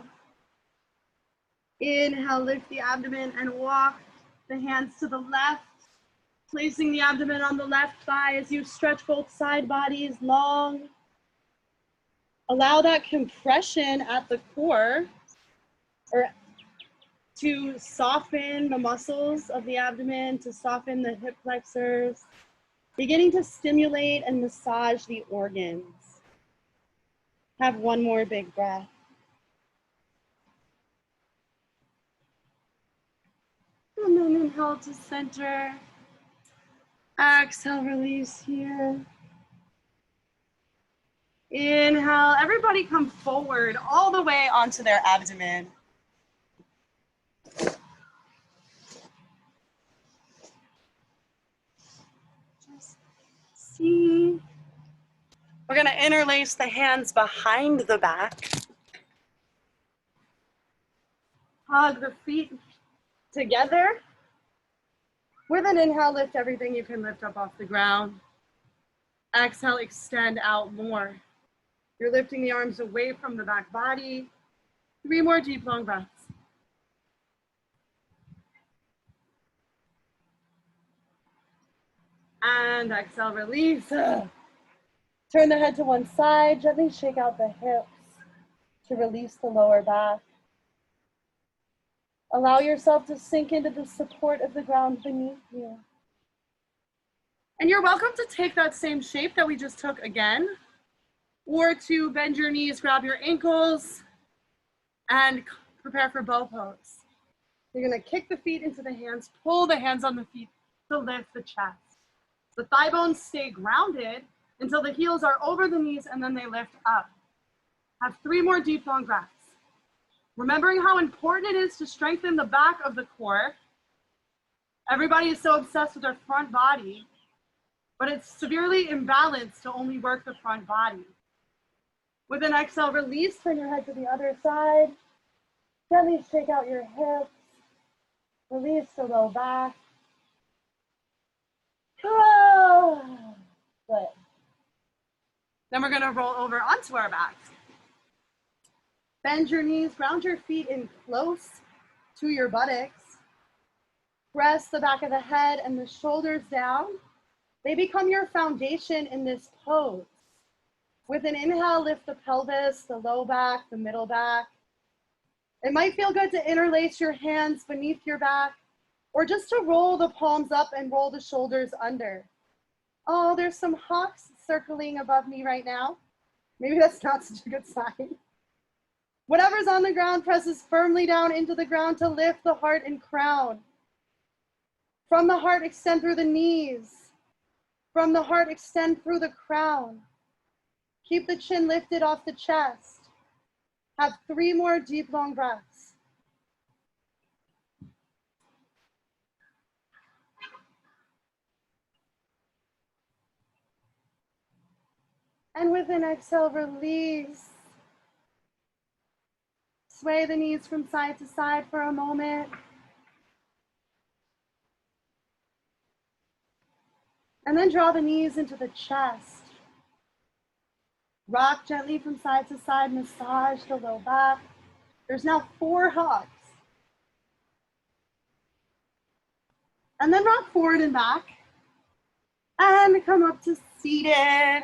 Inhale, lift the abdomen and walk the hands to the left, placing the abdomen on the left thigh as you stretch both side bodies long. Allow that compression at the core to soften the muscles of the abdomen, to soften the hip flexors, beginning to stimulate and massage the organs. Have one more big breath. And then inhale to center. Exhale, release here. Inhale, everybody come forward all the way onto their abdomen. Just see. We're gonna interlace the hands behind the back. Hug the feet together. With an inhale, lift everything you can lift up off the ground. Exhale, extend out more. You're lifting the arms away from the back body. 3 more deep, long breaths. And exhale, release. Turn the head to one side, gently shake out the hips to release the lower back. Allow yourself to sink into the support of the ground beneath you. And you're welcome to take that same shape that we just took again, or to bend your knees, grab your ankles, and prepare for bow pose. You're gonna kick the feet into the hands, pull the hands on the feet to lift the chest. The thigh bones stay grounded until the heels are over the knees and then they lift up. Have 3 more deep, long breaths. Remembering how important it is to strengthen the back of the core. Everybody is so obsessed with their front body, but it's severely imbalanced to only work the front body. With an exhale, release, turn your head to the other side. Gently shake out your hips. Release the low back. Good. Then we're gonna roll over onto our backs. Bend your knees, ground your feet in close to your buttocks. Press the back of the head and the shoulders down. They become your foundation in this pose. With an inhale, lift the pelvis, the low back, the middle back. It might feel good to interlace your hands beneath your back, or just to roll the palms up and roll the shoulders under. Oh, there's some hawks circling above me right now. Maybe that's not such a good sign. Whatever's on the ground presses firmly down into the ground to lift the heart and crown. From the heart, extend through the knees. From the heart, extend through the crown. Keep the chin lifted off the chest. Have 3 more deep, long breaths. And with an exhale, release. Sway the knees from side to side for a moment. And then draw the knees into the chest. Rock gently from side to side, massage the low back. There's now 4 hops. And then rock forward and back. And come up to seated.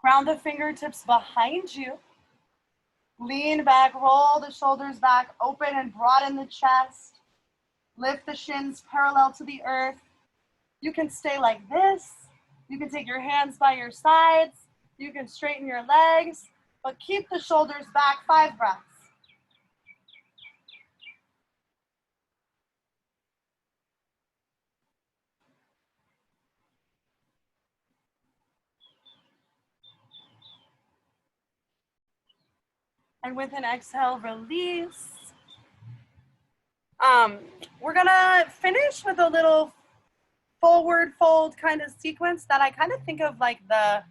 Ground the fingertips behind you. Lean back, roll the shoulders back, open and broaden the chest. Lift the shins parallel to the earth. You can stay like this. You can take your hands by your sides. You can straighten your legs, but keep the shoulders back. 5 breaths. And with an exhale, release. We're gonna finish with a little forward fold kind of sequence that I kind of think of like the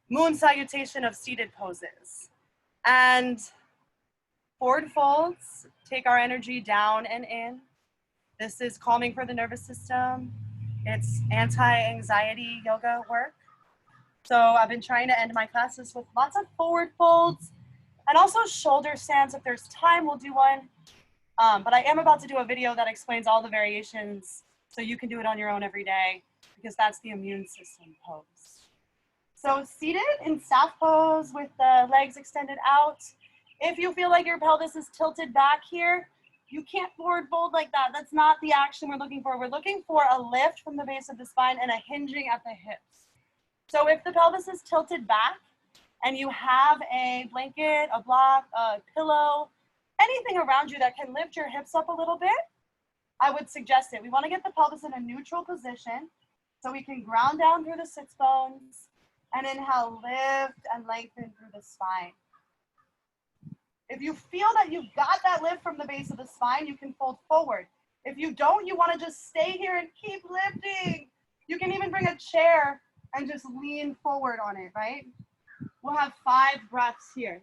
moon salutation of seated poses. And forward folds take our energy down and in. This is calming for the nervous system. It's anti-anxiety yoga work. So I've been trying to end my classes with lots of forward folds and also shoulder stands. If there's time, we'll do one. But I am about to do a video that explains all the variations so you can do it on your own every day because that's the immune system pose. So seated in staff pose with the legs extended out. If you feel like your pelvis is tilted back here, you can't forward fold like that. That's not the action we're looking for. We're looking for a lift from the base of the spine and a hinging at the hips. So if the pelvis is tilted back and you have a blanket, a block, a pillow, anything around you that can lift your hips up a little bit, I would suggest it. We want to get the pelvis in a neutral position so we can ground down through the sits bones and inhale, lift and lengthen through the spine. If you feel that you've got that lift from the base of the spine, you can fold forward. If you don't, you want to just stay here and keep lifting. You can even bring a chair and just lean forward on it, right? We'll have 5 breaths here.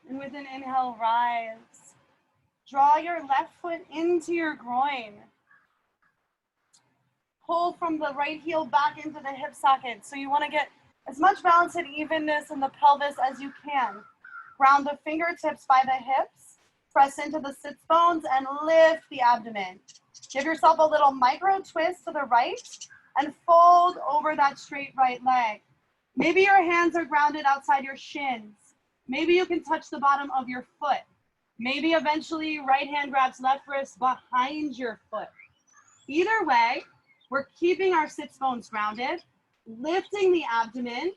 And with an inhale, rise. Draw your left foot into your groin. Pull from the right heel back into the hip socket. So you want to get as much balance and evenness in the pelvis as you can. Ground the fingertips by the hips. Press into the sits bones and lift the abdomen. Give yourself a little micro twist to the right and fold over that straight right leg. Maybe your hands are grounded outside your shins. Maybe you can touch the bottom of your foot. Maybe eventually right hand grabs left wrist behind your foot. Either way, we're keeping our sits bones grounded, lifting the abdomen,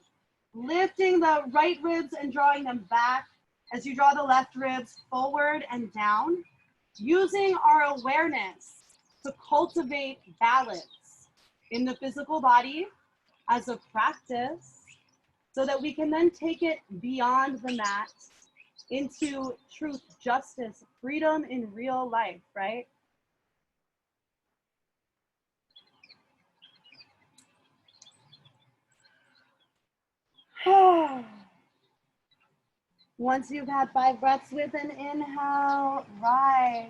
lifting the right ribs and drawing them back as you draw the left ribs forward and down, using our awareness to cultivate balance in the physical body as a practice so that we can then take it beyond the mat into truth, justice, freedom in real life, right? Once you've had 5 breaths with an inhale, rise.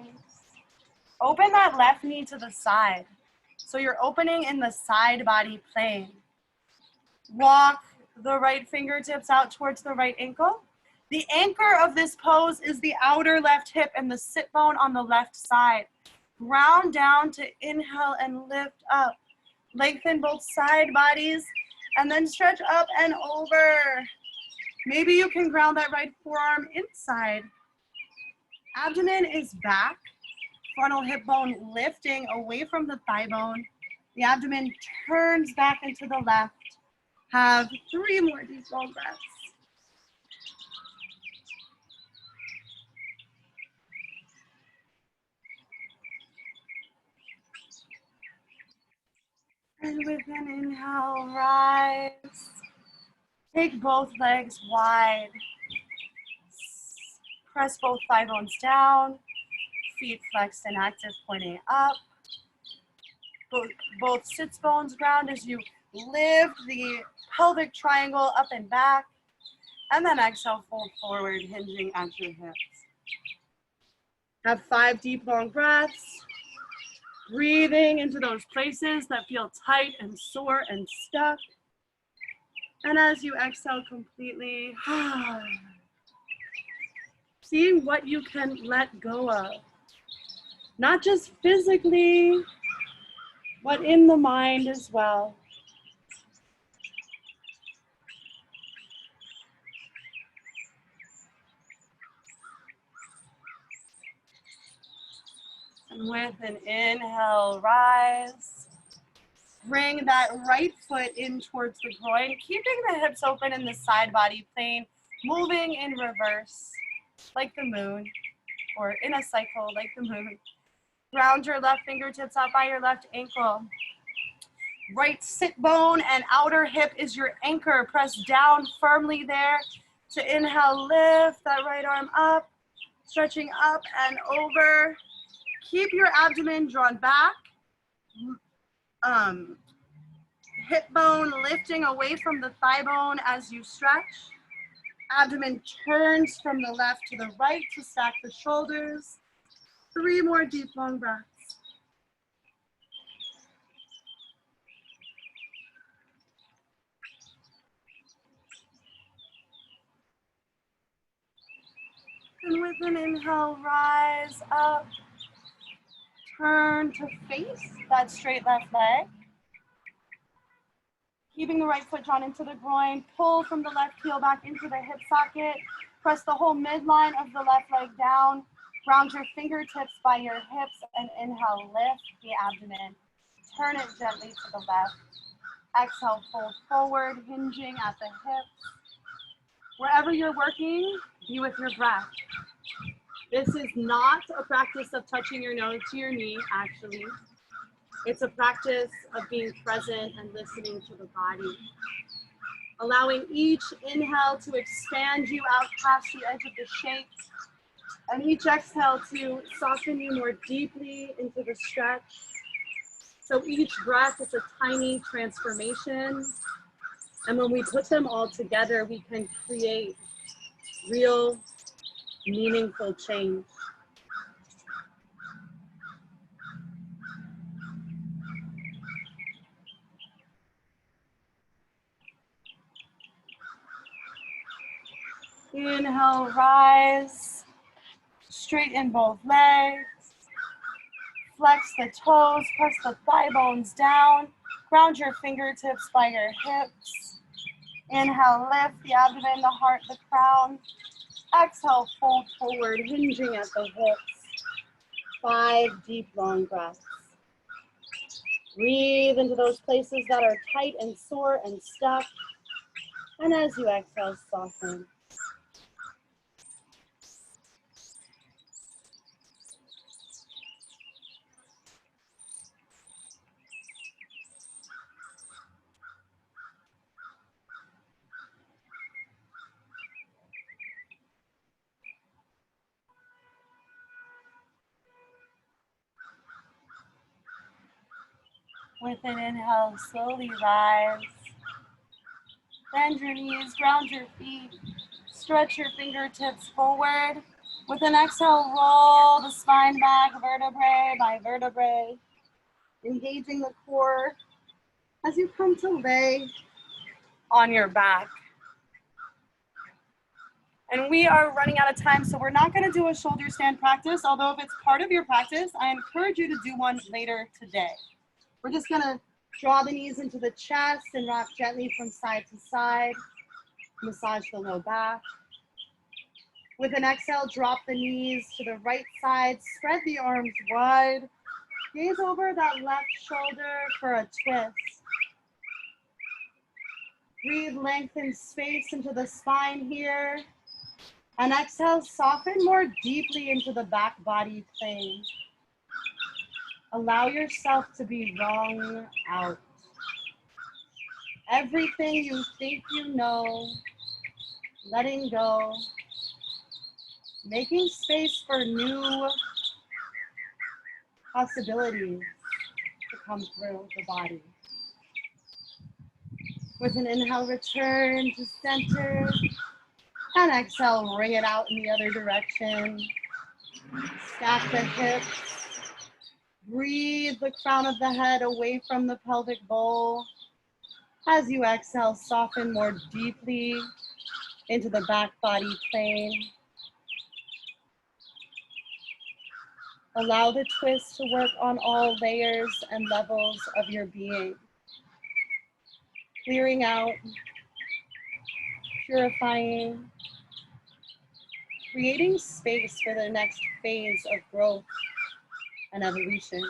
Open that left knee to the side. So you're opening in the side body plane. Walk the right fingertips out towards the right ankle. The anchor of this pose is the outer left hip and the sit bone on the left side. Ground down to inhale and lift up. Lengthen both side bodies and then stretch up and over. Maybe you can ground that right forearm inside. Abdomen is back. Frontal hip bone lifting away from the thigh bone. The abdomen turns back into the left. Have 3 more deep long breaths. And with an inhale, rise. Take both legs wide. Press both thigh bones down, feet flexed and active, pointing up. Both sits bones ground as you lift the pelvic triangle up and back. And then exhale, fold forward, hinging at your hips. Have 5 deep, long breaths. Breathing into those places that feel tight and sore and stuck. And as you exhale completely, seeing what you can let go of. Not just physically, but in the mind as well. And with an inhale, rise. Bring that right foot in towards the groin, keeping the hips open in the side body plane, moving in reverse like the moon, or in a cycle like the moon. Ground your left fingertips out by your left ankle. Right sit bone and outer hip is your anchor. Press down firmly there. To inhale, lift that right arm up, stretching up and over. Keep your abdomen drawn back. Hip bone lifting away from the thigh bone as you stretch. Abdomen turns from the left to the right to stack the shoulders. 3 more deep, long breaths. And with an inhale, rise up. Turn to face that straight left leg. Keeping the right foot drawn into the groin, pull from the left heel back into the hip socket. Press the whole midline of the left leg down. Ground your fingertips by your hips and inhale, lift the abdomen. Turn it gently to the left. Exhale, fold forward, hinging at the hips. Wherever you're working, be with your breath. This is not a practice of touching your nose to your knee, actually. It's a practice of being present and listening to the body. Allowing each inhale to expand you out past the edge of the shape, and each exhale to soften you more deeply into the stretch. So each breath is a tiny transformation. And when we put them all together, we can create real, meaningful change. Inhale, rise, straighten both legs, flex the toes, press the thigh bones down, ground your fingertips by your hips. Inhale, lift the abdomen, the heart, the crown. Exhale, fold forward, hinging at the hips. 5 deep, long breaths. Breathe into those places that are tight and sore and stuck. And as you exhale, soften. With an inhale, slowly rise. Bend your knees, ground your feet, stretch your fingertips forward. With an exhale, roll the spine back, vertebrae by vertebrae, engaging the core as you come to lay on your back. And we are running out of time, so we're not going to do a shoulder stand practice, although if it's part of your practice, I encourage you to do one later today. We're just going to draw the knees into the chest and rock gently from side to side. Massage the low back. With an exhale, drop the knees to the right side. Spread the arms wide. Gaze over that left shoulder for a twist. Breathe length and space into the spine here. And exhale, soften more deeply into the back body plane. Allow yourself to be wrung out. Everything you think you know, letting go, Making space for new possibilities to come through the body. With an inhale, return to center, and exhale, bring it out in the other direction. Stack the hips. Breathe the crown of the head away from the pelvic bowl. As you exhale, soften more deeply into the back body plane. Allow the twist to work on all layers and levels of your being. Clearing out, purifying, creating space for the next phase of growth and evolution.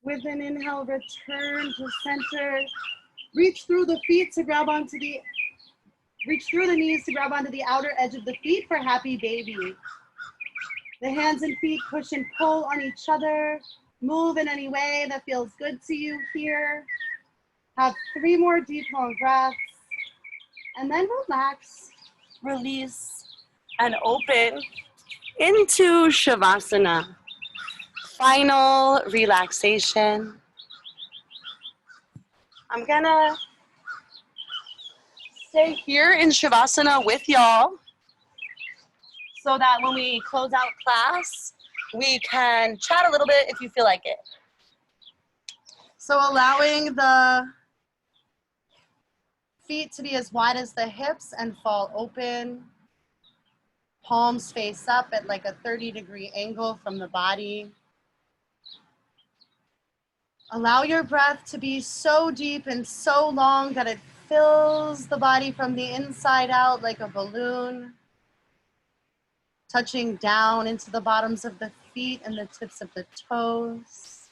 With an inhale, return to center. Reach through the feet to grab onto the, reach through the knees to grab onto the outer edge of the feet for happy baby. The hands and feet push and pull on each other. Move in any way that feels good to you here. Have 3 more deep, long breaths. And then relax, release, and open into Shavasana. Final relaxation. I'm gonna stay here in Shavasana with y'all so that when we close out class, we can chat a little bit if you feel like it. So allowing the feet to be as wide as the hips and fall open. Palms face up at like a 30-degree angle from the body. Allow your breath to be so deep and so long that it fills the body from the inside out like a balloon, touching down into the bottoms of the feet and the tips of the toes.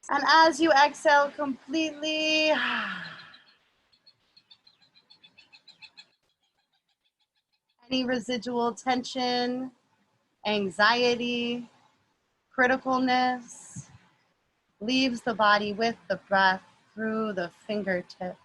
And as you exhale completely, any residual tension, anxiety, criticalness leaves the body with the breath through the fingertips.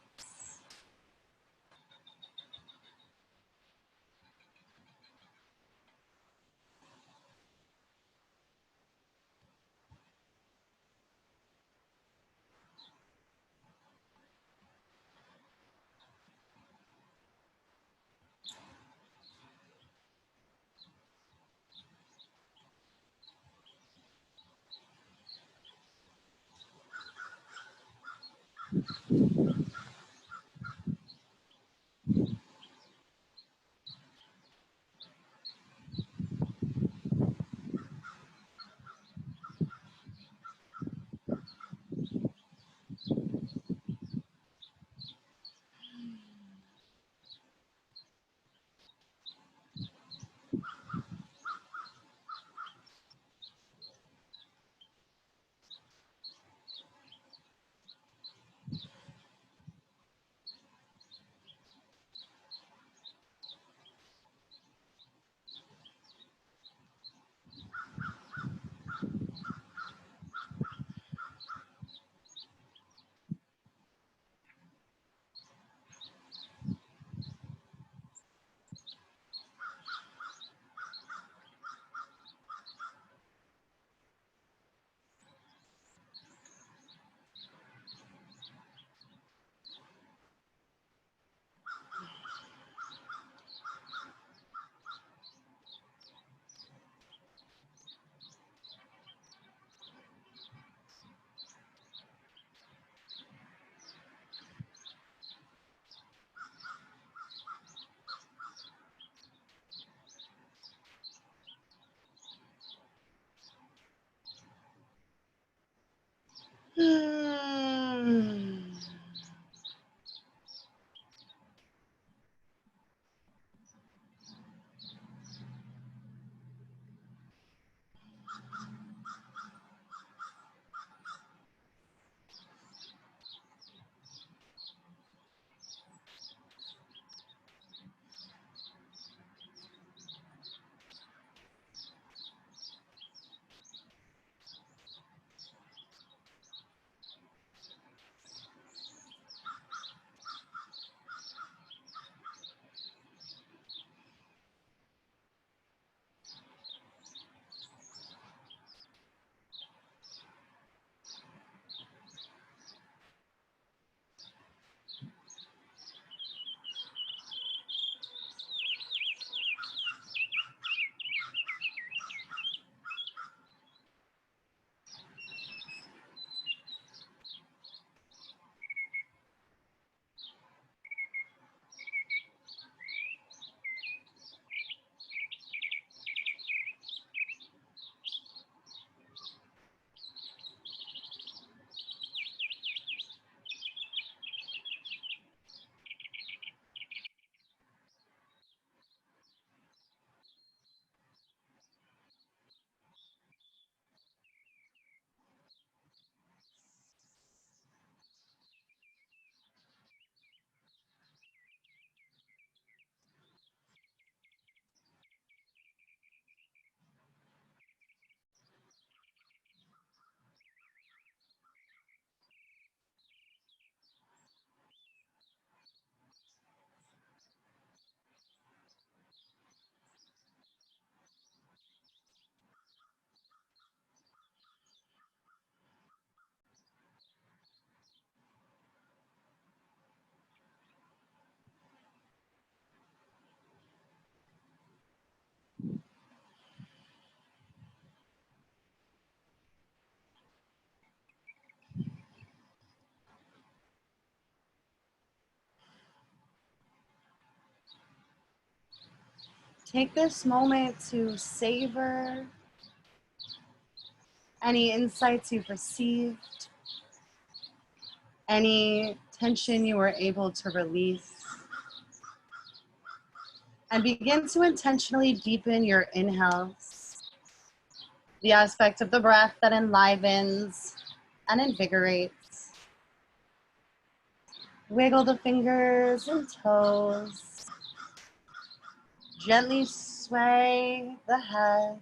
Take this moment to savor any insights you've received, any tension you were able to release, and begin to intentionally deepen your inhales, the aspect of the breath that enlivens and invigorates. Wiggle the fingers and toes. Gently sway the head.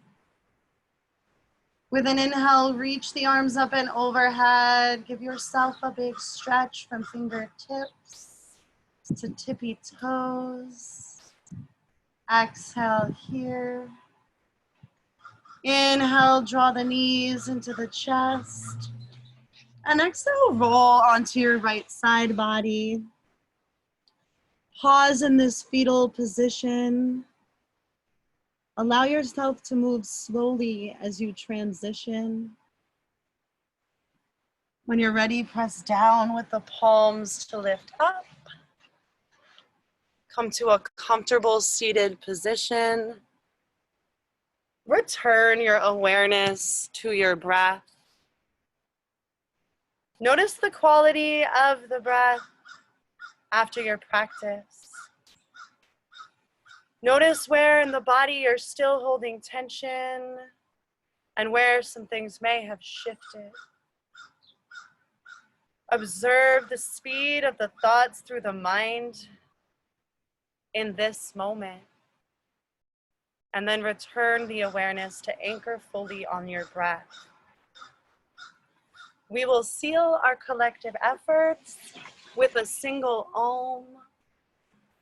With an inhale, reach the arms up and overhead. Give yourself a big stretch from fingertips to tippy toes. Exhale here. Inhale, draw the knees into the chest. And exhale, roll onto your right side body. Pause in this fetal position. Allow yourself to move slowly as you transition. When you're ready, press down with the palms to lift up. Come to a comfortable seated position. Return your awareness to your breath. Notice the quality of the breath after your practice. Notice where in the body you're still holding tension and where some things may have shifted. Observe the speed of the thoughts through the mind in this moment. And then return the awareness to anchor fully on your breath. We will seal our collective efforts with a single Om,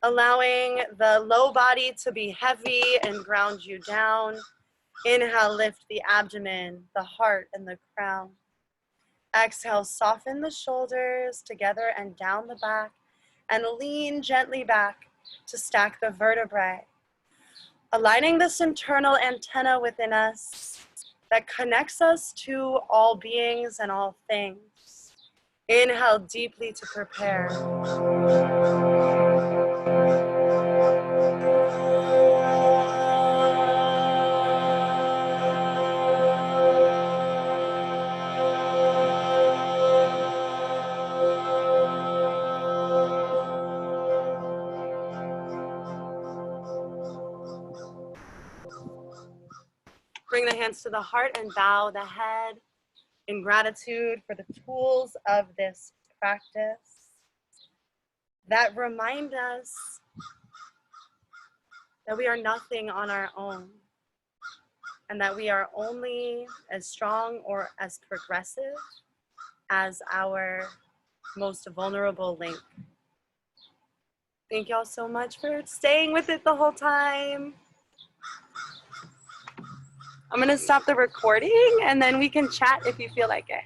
allowing the low body to be heavy and ground you down. Inhale, lift the abdomen, the heart, and the crown. Exhale, soften the shoulders together and down the back, and lean gently back to stack the vertebrae. Aligning this internal antenna within us that connects us to all beings and all things. Inhale deeply to prepare. Bring the hands to the heart and bow the head in gratitude for the tools of this practice that remind us that we are nothing on our own and that we are only as strong or as progressive as our most vulnerable link. Thank y'all so much for staying with it the whole time. I'm gonna stop the recording and then we can chat if you feel like it.